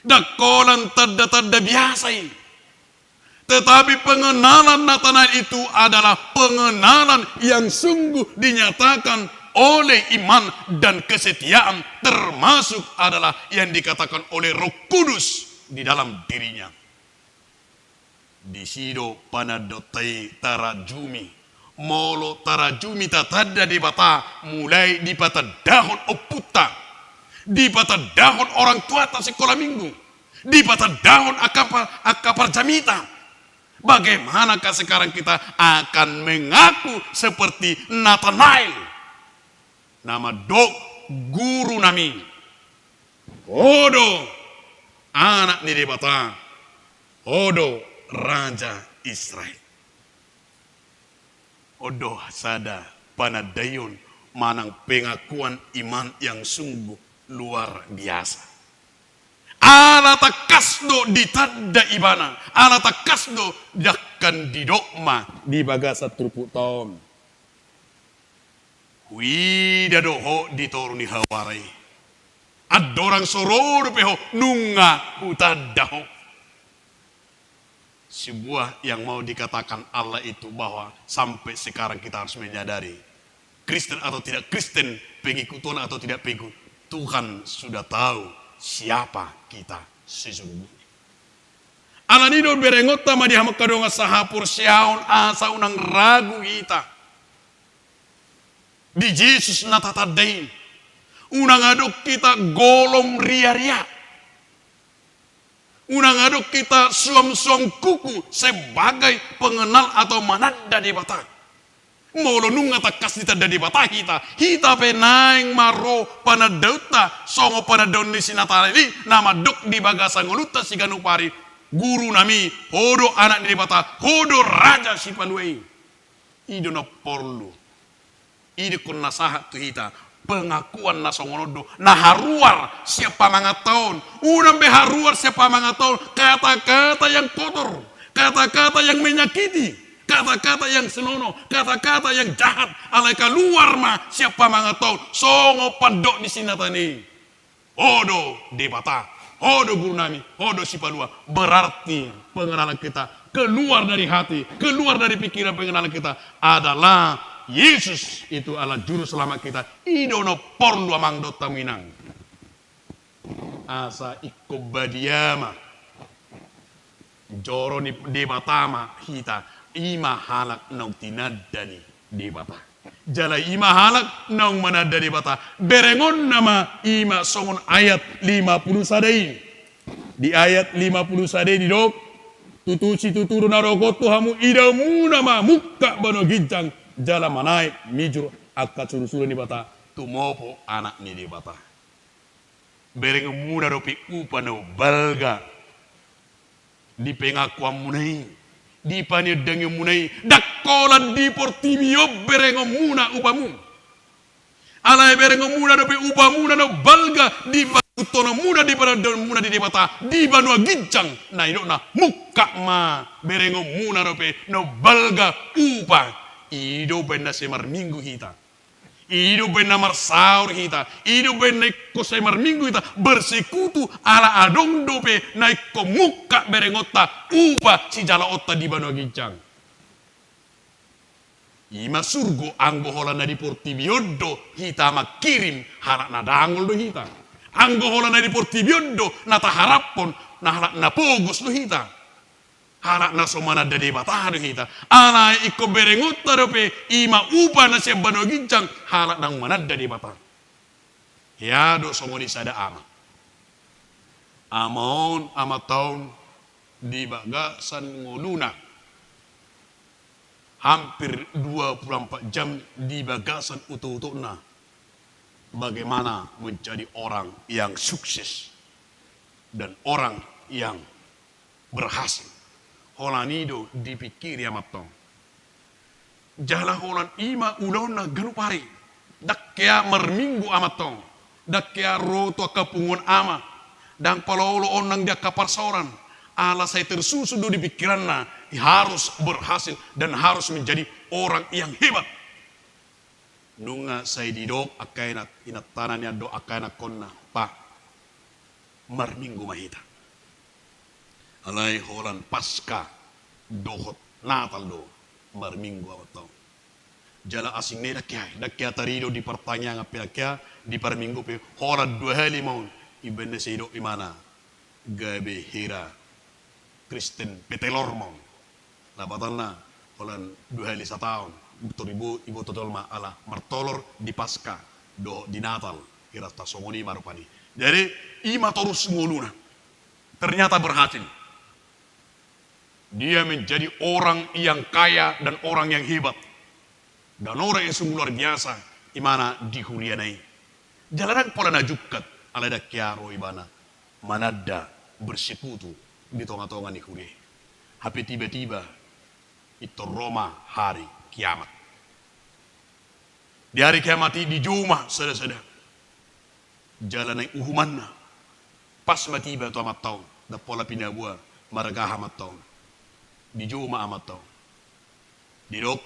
Speaker 5: Dakolan tada biasa ini. Tetapi pengenalan Nathanael itu adalah pengenalan yang sungguh dinyatakan oleh iman dan kesetiaan, termasuk adalah yang dikatakan oleh Roh Kudus di dalam dirinya. Di sido panadotai tarajumi, molo tarajumi tatada di bata, mulai di bata dahon oputa, di bata dahon orang tua tak sekolah minggu, di bata dahon akapar jamita. Bagaimanakah sekarang kita akan mengaku seperti Nathanael? Nama dok guru nami. Odo anak ni debata. Odo raja Israel. Odo sada panadayon manang pengakuan iman yang sungguh luar biasa. Alata kasdo ditanda ibana. Alata kasdo dakkan didokma di bagasa trupuk tahun. Wida doho ditoruni hawarai. Adorang sororo peho nunga utadaho. Sebuah yang mau dikatakan Allah itu bahwa sampai sekarang kita harus menyadari Kristen atau tidak Kristen, pengikut Tuhan atau tidak pengikut, Tuhan sudah tahu siapa kita sesungguhnya. Alanido berengota ma dihamak kadonga sahapur siaun asa unang ragu kita. Di Yesus natatadain. Unang aduk kita golong ria-ria. Unang aduk kita suam-suam kuku sebagai pengenal atau manada di bata. Molo nunga takas kita dari bata kita. Kita penaing maro panadauta songo panadaun di sinatala ini nama dok di bagasa ngoluta si ganupari. Guru nami hodo anak di bata hodo raja si panuei. Ido na porlu. Ido kun nasahat tu kita. Pengakuan na songonodo na haruar siapa mangatahun unang beharuar siapa mangatahun kata-kata yang kotor, kata-kata yang menyakiti, kata-kata yang senono, kata-kata yang jahat alai keluar ma siapa mangatahun songo padok di sinatani odo debata odo guru nami odo sipadua berarti pengenalan kita keluar dari hati, keluar dari pikiran pengenalan kita adalah Yesus itu adalah juru selamat kita. Idono porlu amang dota minang. Asa ikko badiama. Joro ni debatama hita. Ima halak nau tinadani debata. Jala ima halak nau manada debata. Berengon nama ima songon ayat 50 sadai. Di ayat 50 sadai di dok. Tutusi tuturu narogotu hamu idamu nama muka bano ginjang. Jala manai mijur akka suru-suru ni bata tumopo anak ni di bata bereng muda ropi upano balga di pengakuan munai di pani dengi munai dakola di portibio bereng muna upamu alai bereng muda ropi upamu no balga di utono muda di pada muda di bata di banua gincang na idona muka ma bereng muna ropi no balga upa Ido benda semar minggu kita. Ido benda marsaur kita. Ido benda ko semar minggu kita. Bersekutu ala adong dope naik ko muka berengota. Upa si jala otta di bano gincang. Ima surgo anggo hola na di portibiondo. Kita makirim harak na dangol do kita. Anggo hola na di portibiondo. Nata harapon na harak na pogos do kita. Harak na somana dade batado kita. Ala iko berengota dope ima upa na siya bano gincang harak nang manada di bata. Yado somoni sada ama. Amon amataon di bagasan ngoluna. Hampir 24 jam di bagasan utuh-utuh na. Bagaimana menjadi orang yang sukses dan orang yang berhasil. Holanido dipikir ya matong. Jala holan ima ulon na ganupari. Dakya merminggu amatong. Dakya roto kapungun ama. Dan palaulo onang dia kaparsoran. Ala saya tersusu di pikiran na. Harus berhasil dan harus menjadi orang yang hebat. Nunga saya didok akainat inatananya do akainat konna. Pak. Merminggu mahita. Alai holan pasca dohot natal do marminggu atau jala asing ne dakya tarido di pertanyaan apa kya di parminggu pe holan 2 hari mau ibende seido imana gabe hira Kristen petelor mau labatanna holan 2 hari setahun ibu totol ma ala martolor di pasca do di natal kira tasomoni marupani jadi ima terus nguluna ternyata berhasil. Dia menjadi orang yang kaya dan orang yang hebat. Dan orang yang sungguh luar biasa. Imana dihulianai. Jalanan pola najukat. Alada kiaro ibana. Manada bersekutu. Di tonga-tonga ni kuliah. Tapi tiba-tiba. Itu Roma hari kiamat. Di hari kiamat di Juma. Sada-sada. Jalanan uhumanna. Pas matiba tu amat tahun. Da pola pindah buah. Maragah amat tahun. Di Juma amat tau. Di dok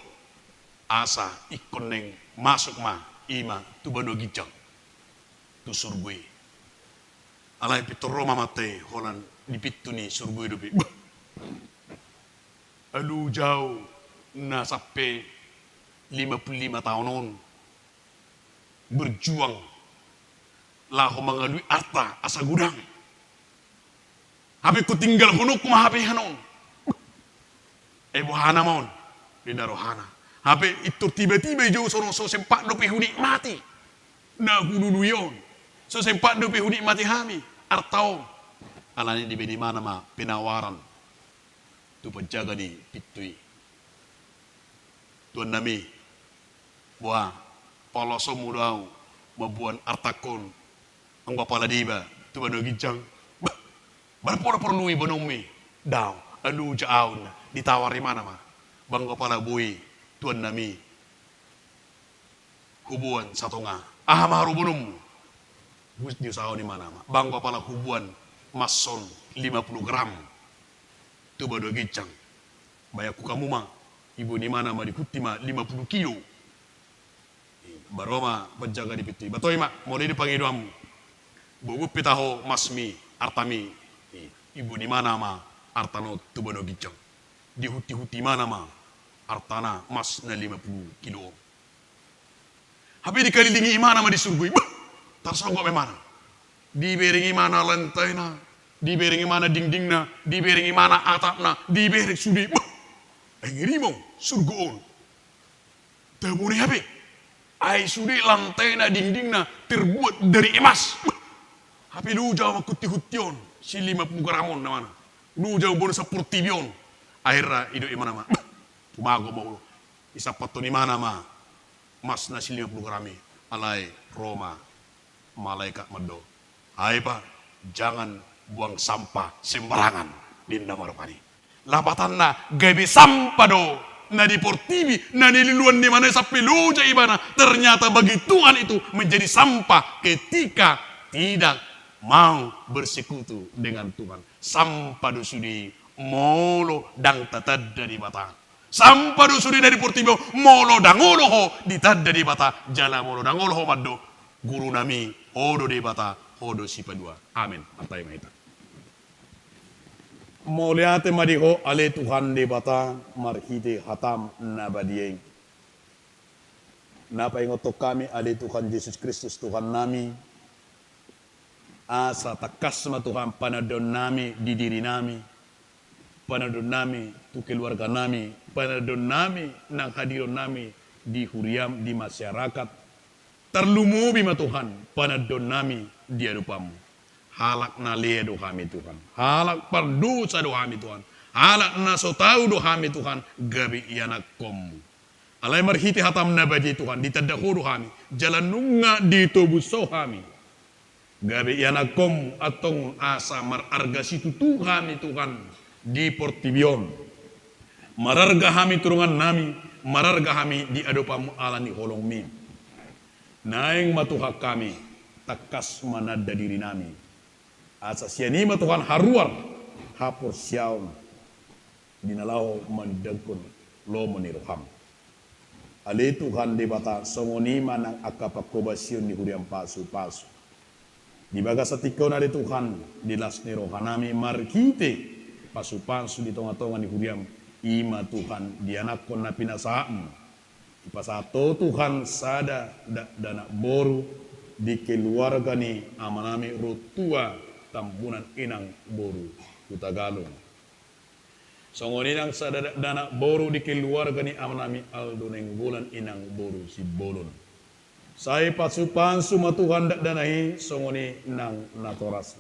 Speaker 5: asa ikon neng masuk ma ima tu bano gicang tu surgui Alai pito Roma mate holan dipitu ni surgu hidup. Aduh jauh na sampai 55 tahun on berjuang lah mengalui arta asa gudang. Hape ku tinggal hunuk mah hape hanon. Bohana mon di darohana. Hape itu tiba-tiba jauh sorong so sempat dope hudi mati. Na gunu yon. So sempat dope hudi mati hami. Artau alanya di mana mah penawaran tu penjaga di pitui tuan nami buah poloso mudau mabuan artakon ang bapala diba tu bano gijang barpora perlui bonomi daw anu jaun ditawari mana mah bang bapala bui tuan nami hubuan satonga maru bonum gus di usaha di mana mah bang bapala hubuan mason 50 gram tu bado gicang bayaku kamu mah ibu di mana mah di putih mah 50 kilo baroma penjaga di pitu batoi mak mulai dipanggil doamu bubu pitaho masmi artami ibu di mana mah artano tu bado gicang di huti mana mah artana mas na 50 kilo habis dikelilingi mana mah di surga tarsonggok memang diberingi mana lantainya diberingi mana dindingnya diberingi mana atapnya diberi sudi ngiri mau surga on tabuni habis ai sudi lantainya dindingnya terbuat dari emas habis lu jauh kuti-kution si 50 gramon namanya lu jauh bonus 10 tibion akhirnya hidup mana mah tumago mau isapato ni mana mah mas nasi 50 grami alai Roma malaikat mado hai pak jangan buang sampah sembarangan di Marokani lapatan na gabi sampah do na di portibi na nililuan di mana sampai luja ibana ternyata bagi Tuhan itu menjadi sampah ketika tidak mau bersekutu dengan Tuhan sampah do sudi molo dang tatad dari bata sampah do sudi dari portibi molo dangolo ho ditadda di bata jala molo dangolo ho maddo guru nami odo di bata odo sipa dua amin atai maita moliate madiho ale Tuhan di bata marhite hatam nabadieng napa ingotok kami ale Tuhan Yesus Kristus Tuhan nami asa takasma Tuhan panadon nami di diri nami panadon nami tu keluarga nami panadon nami nang hadiron nami di huriam di masyarakat terlumubi ma Tuhan panadon nami di hadapanmu halak na ledo kami Tuhan halak pardosa do kami Tuhan halak na so tahu do kami Tuhan gabi iana komu alai marhiti hatam nabadi Tuhan ditadahu do kami jalan nunga ditobuso kami gabi iana komu atong asa mararga situ kami Tuhan di portibion mararga kami turungan nami mararga kami di hadapanmu alani holong mi naing matuhak kami takas manada diri nami asa sianima Tuhan haruar hapur siaun dinalaw mandagkon lo maniruham ali Tuhan di bata songonima nang akapakobasyon ni huriam pasu-pasu di baga satikaw na di Tuhan di lasni rohanami markite pasu-pasu di tonga-tonga ni huriam ima Tuhan di anakon na pinasaan ipasato Tuhan sada dana boru di keluarga ni amanami rotua tambunan inang boru Tagalog. Songoninang sada dana boru di keluarga ni amanami Aldo Nenggolan inang boru si Bolon. Saya pasupan suma Tuhan danahi songoni nang natoras.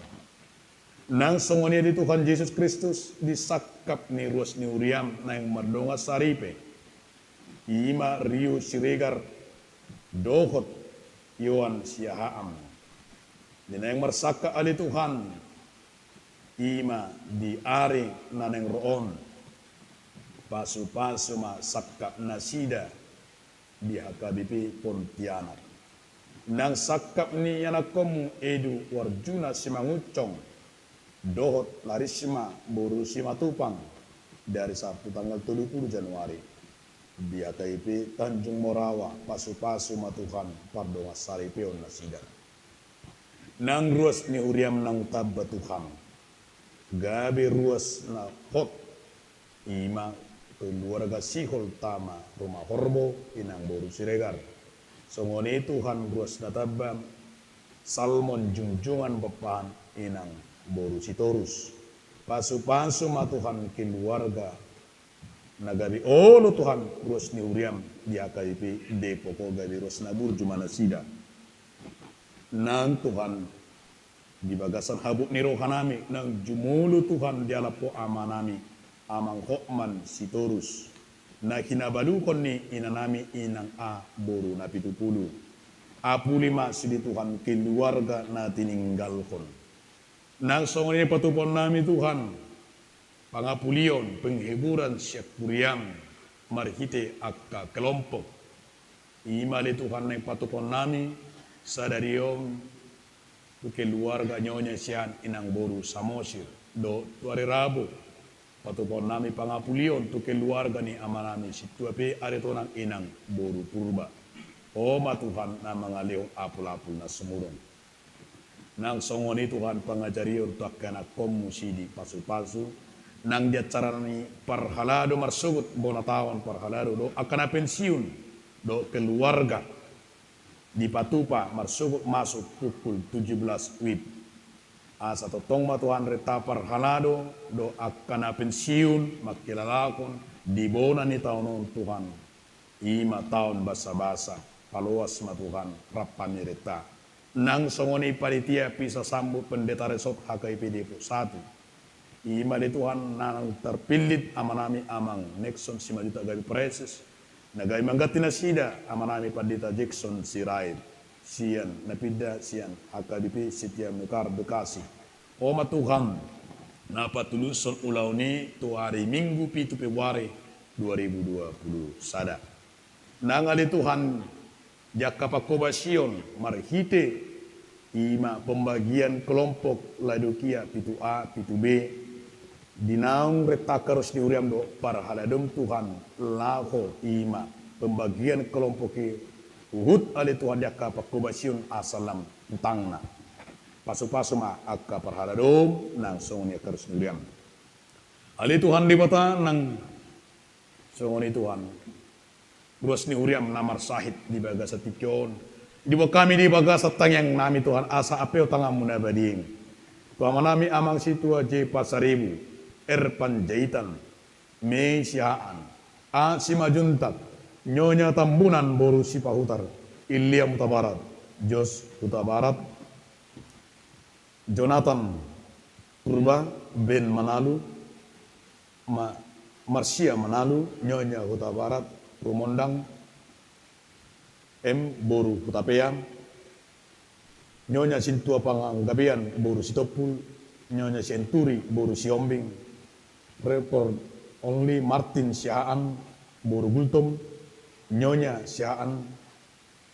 Speaker 5: Nang songoni di Tuhan Yesus Kristus disakap ni ruas ni uriam na yang mardonga saripe. Ima riu siregar dohot Yohan siahaam. Dina yang mersaka ali Tuhan ima di ari naneng roon pasu-pasu ma sakka nasida di HKBP Pontianak. Nang sakap ni yanakomu edu warjuna simangucong dohot larisma boru simatupang dari Sabtu tanggal 30 Januari. Di HKIP Tanjung Morawa pasu-pasu matuhan pardonga saripeon nasida Nang ruas ni uriam nang tabba Tuhan. Gabi ruas na hot. Ima keluarga sihol tama rumah horbo inang boru siregar. Songoni Tuhan ruas na tabba. Salmon junjungan bepan inang boru sitorus. Pasu-pasu ma Tuhan keluarga. Nagabi olo Tuhan ruas ni uriam di AKIP Depoko gabi ruas na burju mana sida. Nang Tuhan di bagasan habuk ni rohanami nang jumulu Tuhan di alapo amanami amang hokman sitorus na kinabalukon ni inanami inang a boru na 70 apulima sidi Tuhan keluarga na tininggalkon nang songoni patupon nami Tuhan pangapulion penghiburan siap kuriang marhite akka kelompok imali Tuhan na patupon nami sadariong keluarga nyonya sian inang boru samosir do tuare rabu patupon nami pangapulion tu keluarga ni amanami situape aretonang inang boru purba o Tuhan na mangaliong apul-apul na sumurong nang songoni Tuhan pangajarion tu akana komusidi pasu-pasu nang dia carani parhalado marsugut bonatawan parhalado do akana pensiun do keluarga di Patupa marsuguk masuk pukul 17 WIB. Asa totong matuhan retapar halado do akana pensiun makilalakon di bona ni tahun Tuhan. 5 tahun basa-basa paluas matuhan rapamireta. Nang songoni panitia pisa sambu pendeta resort HKIP Depo 1. Ima di Tuhan nang terpilih amanami amang Nexon Simadita Gabi Preses. Nagai manggati na sida amanami Pandita Jackson Sirait sian napida sian HKBP Setia Mekar Bekasi Oma Tuhan napatuluson ulau ni tu hari Minggu 7 Februari 2020 sada nangali Tuhan jaka pakobasion marhite ima pembagian kelompok ladokia pitu A pitu B dinaung retakarus di uriam do para haladom Tuhan laho ima pembagian kelompok uhud ali Tuhan jaka pakobasion asalam tangna pasu-pasu ma akka para haladom nang songoni karus di uriam ali Tuhan di bata nang songoni Tuhan ruas ni uriam namar sahid di bagasa tikyon di kami di bagasa tangyang nami Tuhan asa apeo tangam munabading tuamanami amang situa J Pasaribu Panjaitan, Mei Sihaan, A Simajuntat, Nyonya Tambunan Boru Sipahutar, Ilya Mutabarat, Jos Mutabarat, Jonathan Purba Ben Manalu, Marsia Manalu, Nyonya Hutabarat, Rumondang, M Boru Hutapea, Nyonya Sintua Panganggabian Boru Sitopul, Nyonya Senturi Boru Siombing, Report only Martin Sihaan Boru Gultom, Nyonya Sihaan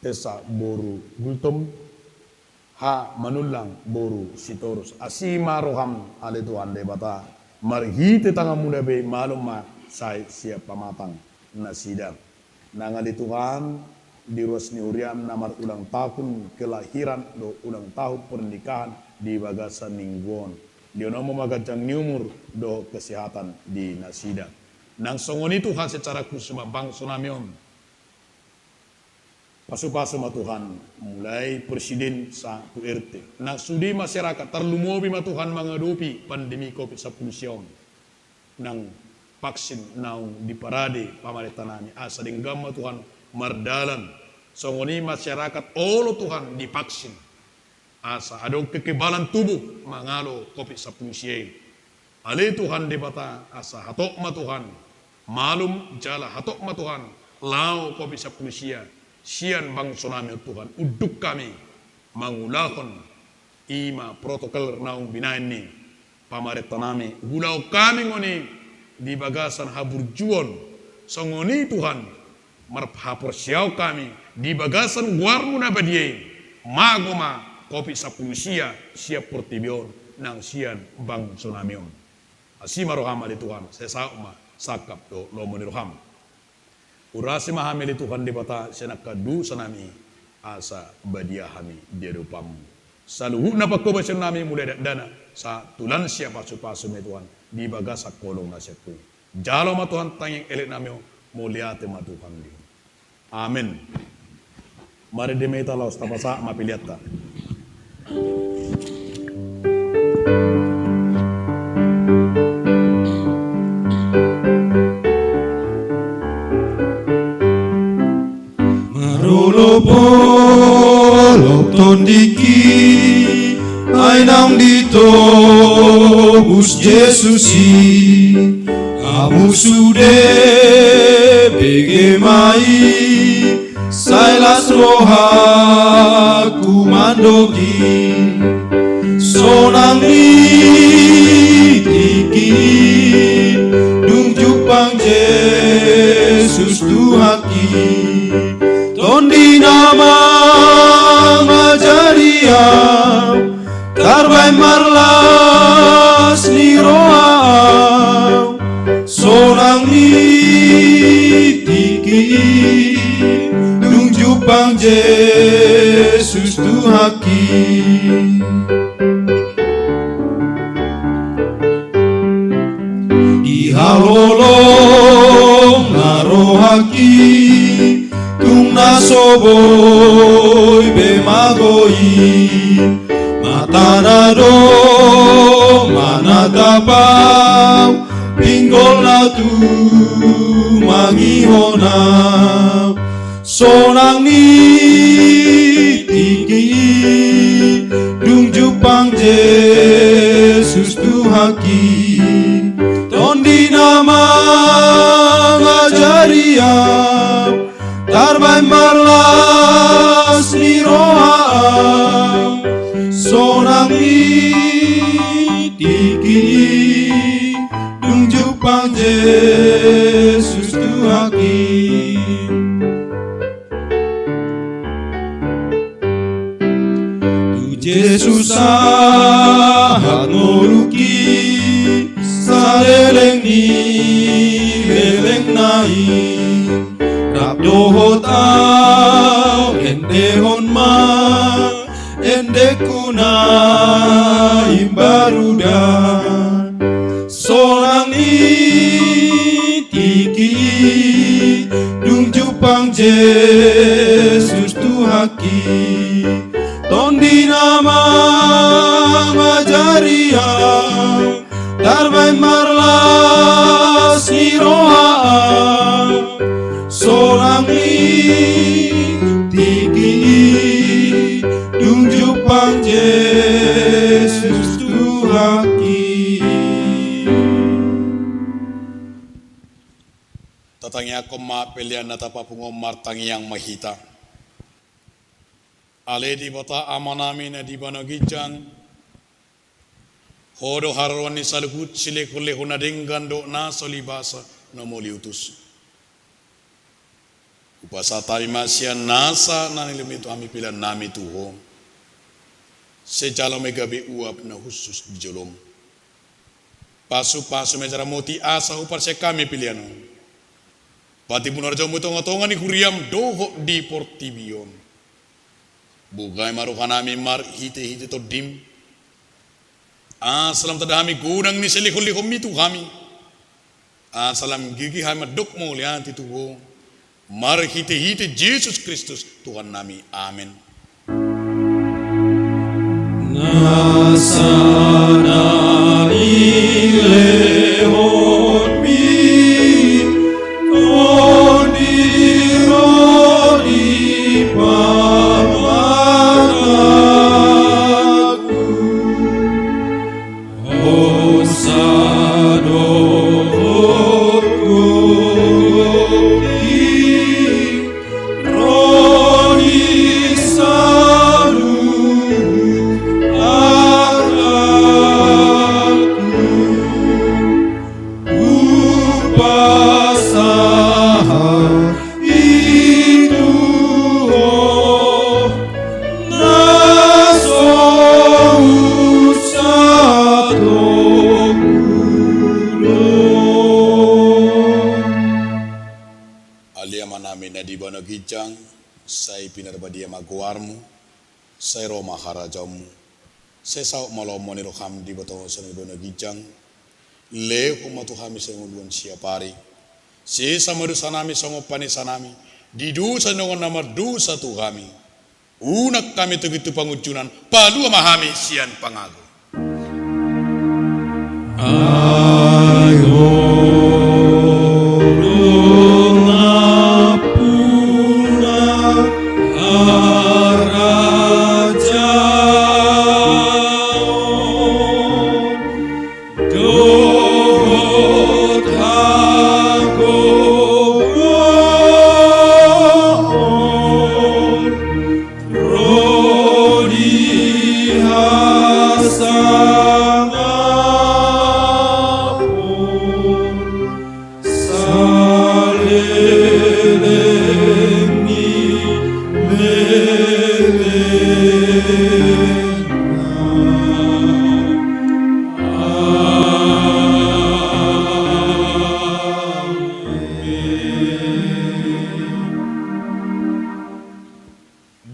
Speaker 5: Tesa Boru Gultom, Ha Manulang Boru Sitorus, Asima Roham ale Tuhan de bata, marhite tanga muda be malum ma sai siap pamatang nasidar. Nangali Tuhan di ruas ni uriam namar ulang tahun kelahiran do ulang tahun pernikahan di bagasan Ningguon. Dionomo magajang niumur do kesehatan di nasida. Nang songoni Tuhan secara khusus bang sonamion. Pasu-pasu ma Tuhan mulai presiden sa RT. Nang sudi masyarakat terlumobi ma Tuhan menghadapi pandemi COVID-19. Nang vaksin nang diparade pamaritanami asa denggam ma Tuhan mardalan. Songoni masyarakat olo Tuhan divaksin. Asa ada kekebalan tubuh mangalo COVID-19. Ali Tuhan debata asa hatok ma Tuhan. Malum jala hatok ma Tuhan. Lau COVID-19. Sian bang tsunami Tuhan. Uduk kami mangulahon ima protokol naung binaini pamaretanami. Gulau kami ngoni di bagasan haburjuon. Songoni Tuhan marhapor siau kami di bagasan guarmu nabadie. Magoma COVID-19 siap portibion nang sian bang tsunamion. Asima roham ali Tuhan, saya ma sakap do lomoni roham. Urasi mahamili Tuhan di bata senak kadu sanami asa badia hami dia dupam. Saluhu na pagkobasyon namin mulai dana sa tulan siya pasu-pasu may Tuhan di baga sa kolong na siya ko. Jalo ma Tuhan tanging elit namin muliate ma Tuhan di. Amin. Mari di may talaw sa tapasa mapiliat ta.
Speaker 2: Marolopolok tondiki ay nang dito bus Jesusi amu sude begemai sailas roha kumandogi sonang tiki dung jupang Yesus tuhaki tondi nama majariam tarbai marlas ni roa sonang tiki dung jupang Yesus tuhaki ihalolong narohaki tung nasoboy bemagoi matanado manatapau pinggol na tu mangihona sonang tiki dung jupang Yesus tuhaki tondi nama ngajariam tarbai marlas ni roa sonang tiki dung jupang Yesus tuhaki tu Yesus sahat moruki saleleng ni leleng nai dohotau ende honma ende kuna imbaruda sonang tiki dung jupang Yesus tuhaki tondi nama ngajariam tarbai marlas ni roa sonang tiki dung jupang Yesus tuhaki
Speaker 5: Tatangi ako mapilian na tapapungom martangi yang mahita. Ale di bata amanami na di banagijang hodo harwani salugut sile kulle hunadinggan do na solibasa na moliutus. Upasa tayo masya nasa nanilumito kami pila nami tuho. Sejalo may gabi uap na husus di jolom. Pasu-pasu may moti asa upar siya kami pilihan. Pati punar jauh mutonga-tonga ni kuriam doho di portibion. Bugay marukan nami mar hite-hite to dim. Asalam tadami gunang ni selikul-likum itu kami. Asalam gigi hama dok mo lihat itu ho. Mari hite-hite Yesus Kristus Tuhan nami. Amin.
Speaker 2: Nasana ilehon mi ondiro di pamataku Hosado
Speaker 5: Gijang, say pinarbadia magwarmo, say Roma harajamu, Sesau malau moni roham di batang sana ibu nagijang. Le kuma tuhami senguduan siapari. Sesa madu sanami songo pani sanami. Di dosa nongon nama dosa tuhami. Unak kami tegitu pangucunan. Palu amahami sian pangagu.
Speaker 2: Ayo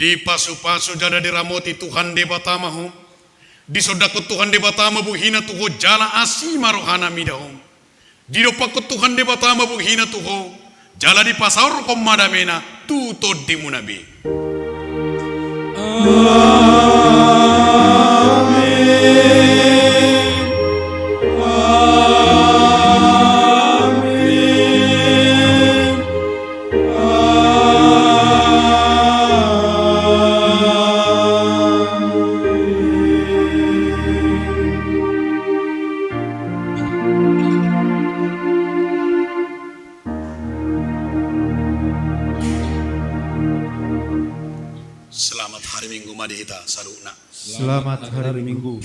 Speaker 5: di pasu-pasu jada diramoti Tuhan debatamahu. Di sodakut Tuhan debatama buhina tuho jala asima rohana midahum. Di dopakut Tuhan debatama buhina tuho jala di pasar komadamena tutod di munabi. Selamat hari Minggu madihita saruna.
Speaker 2: Selamat hari Minggu.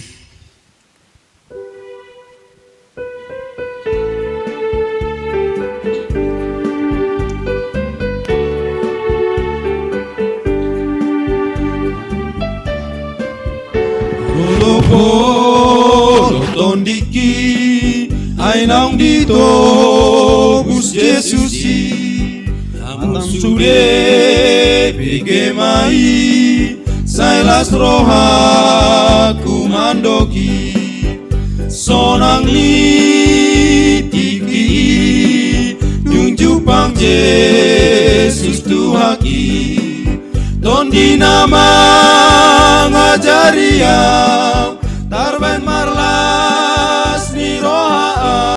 Speaker 2: Roloko tondiki ainang dito Gus Yesusi Antang sude bigemai Sailas roha kumandoki Sonang litiki Nyunjupang Yesus Tuhaki Tondi nama ngajariam Tarben marla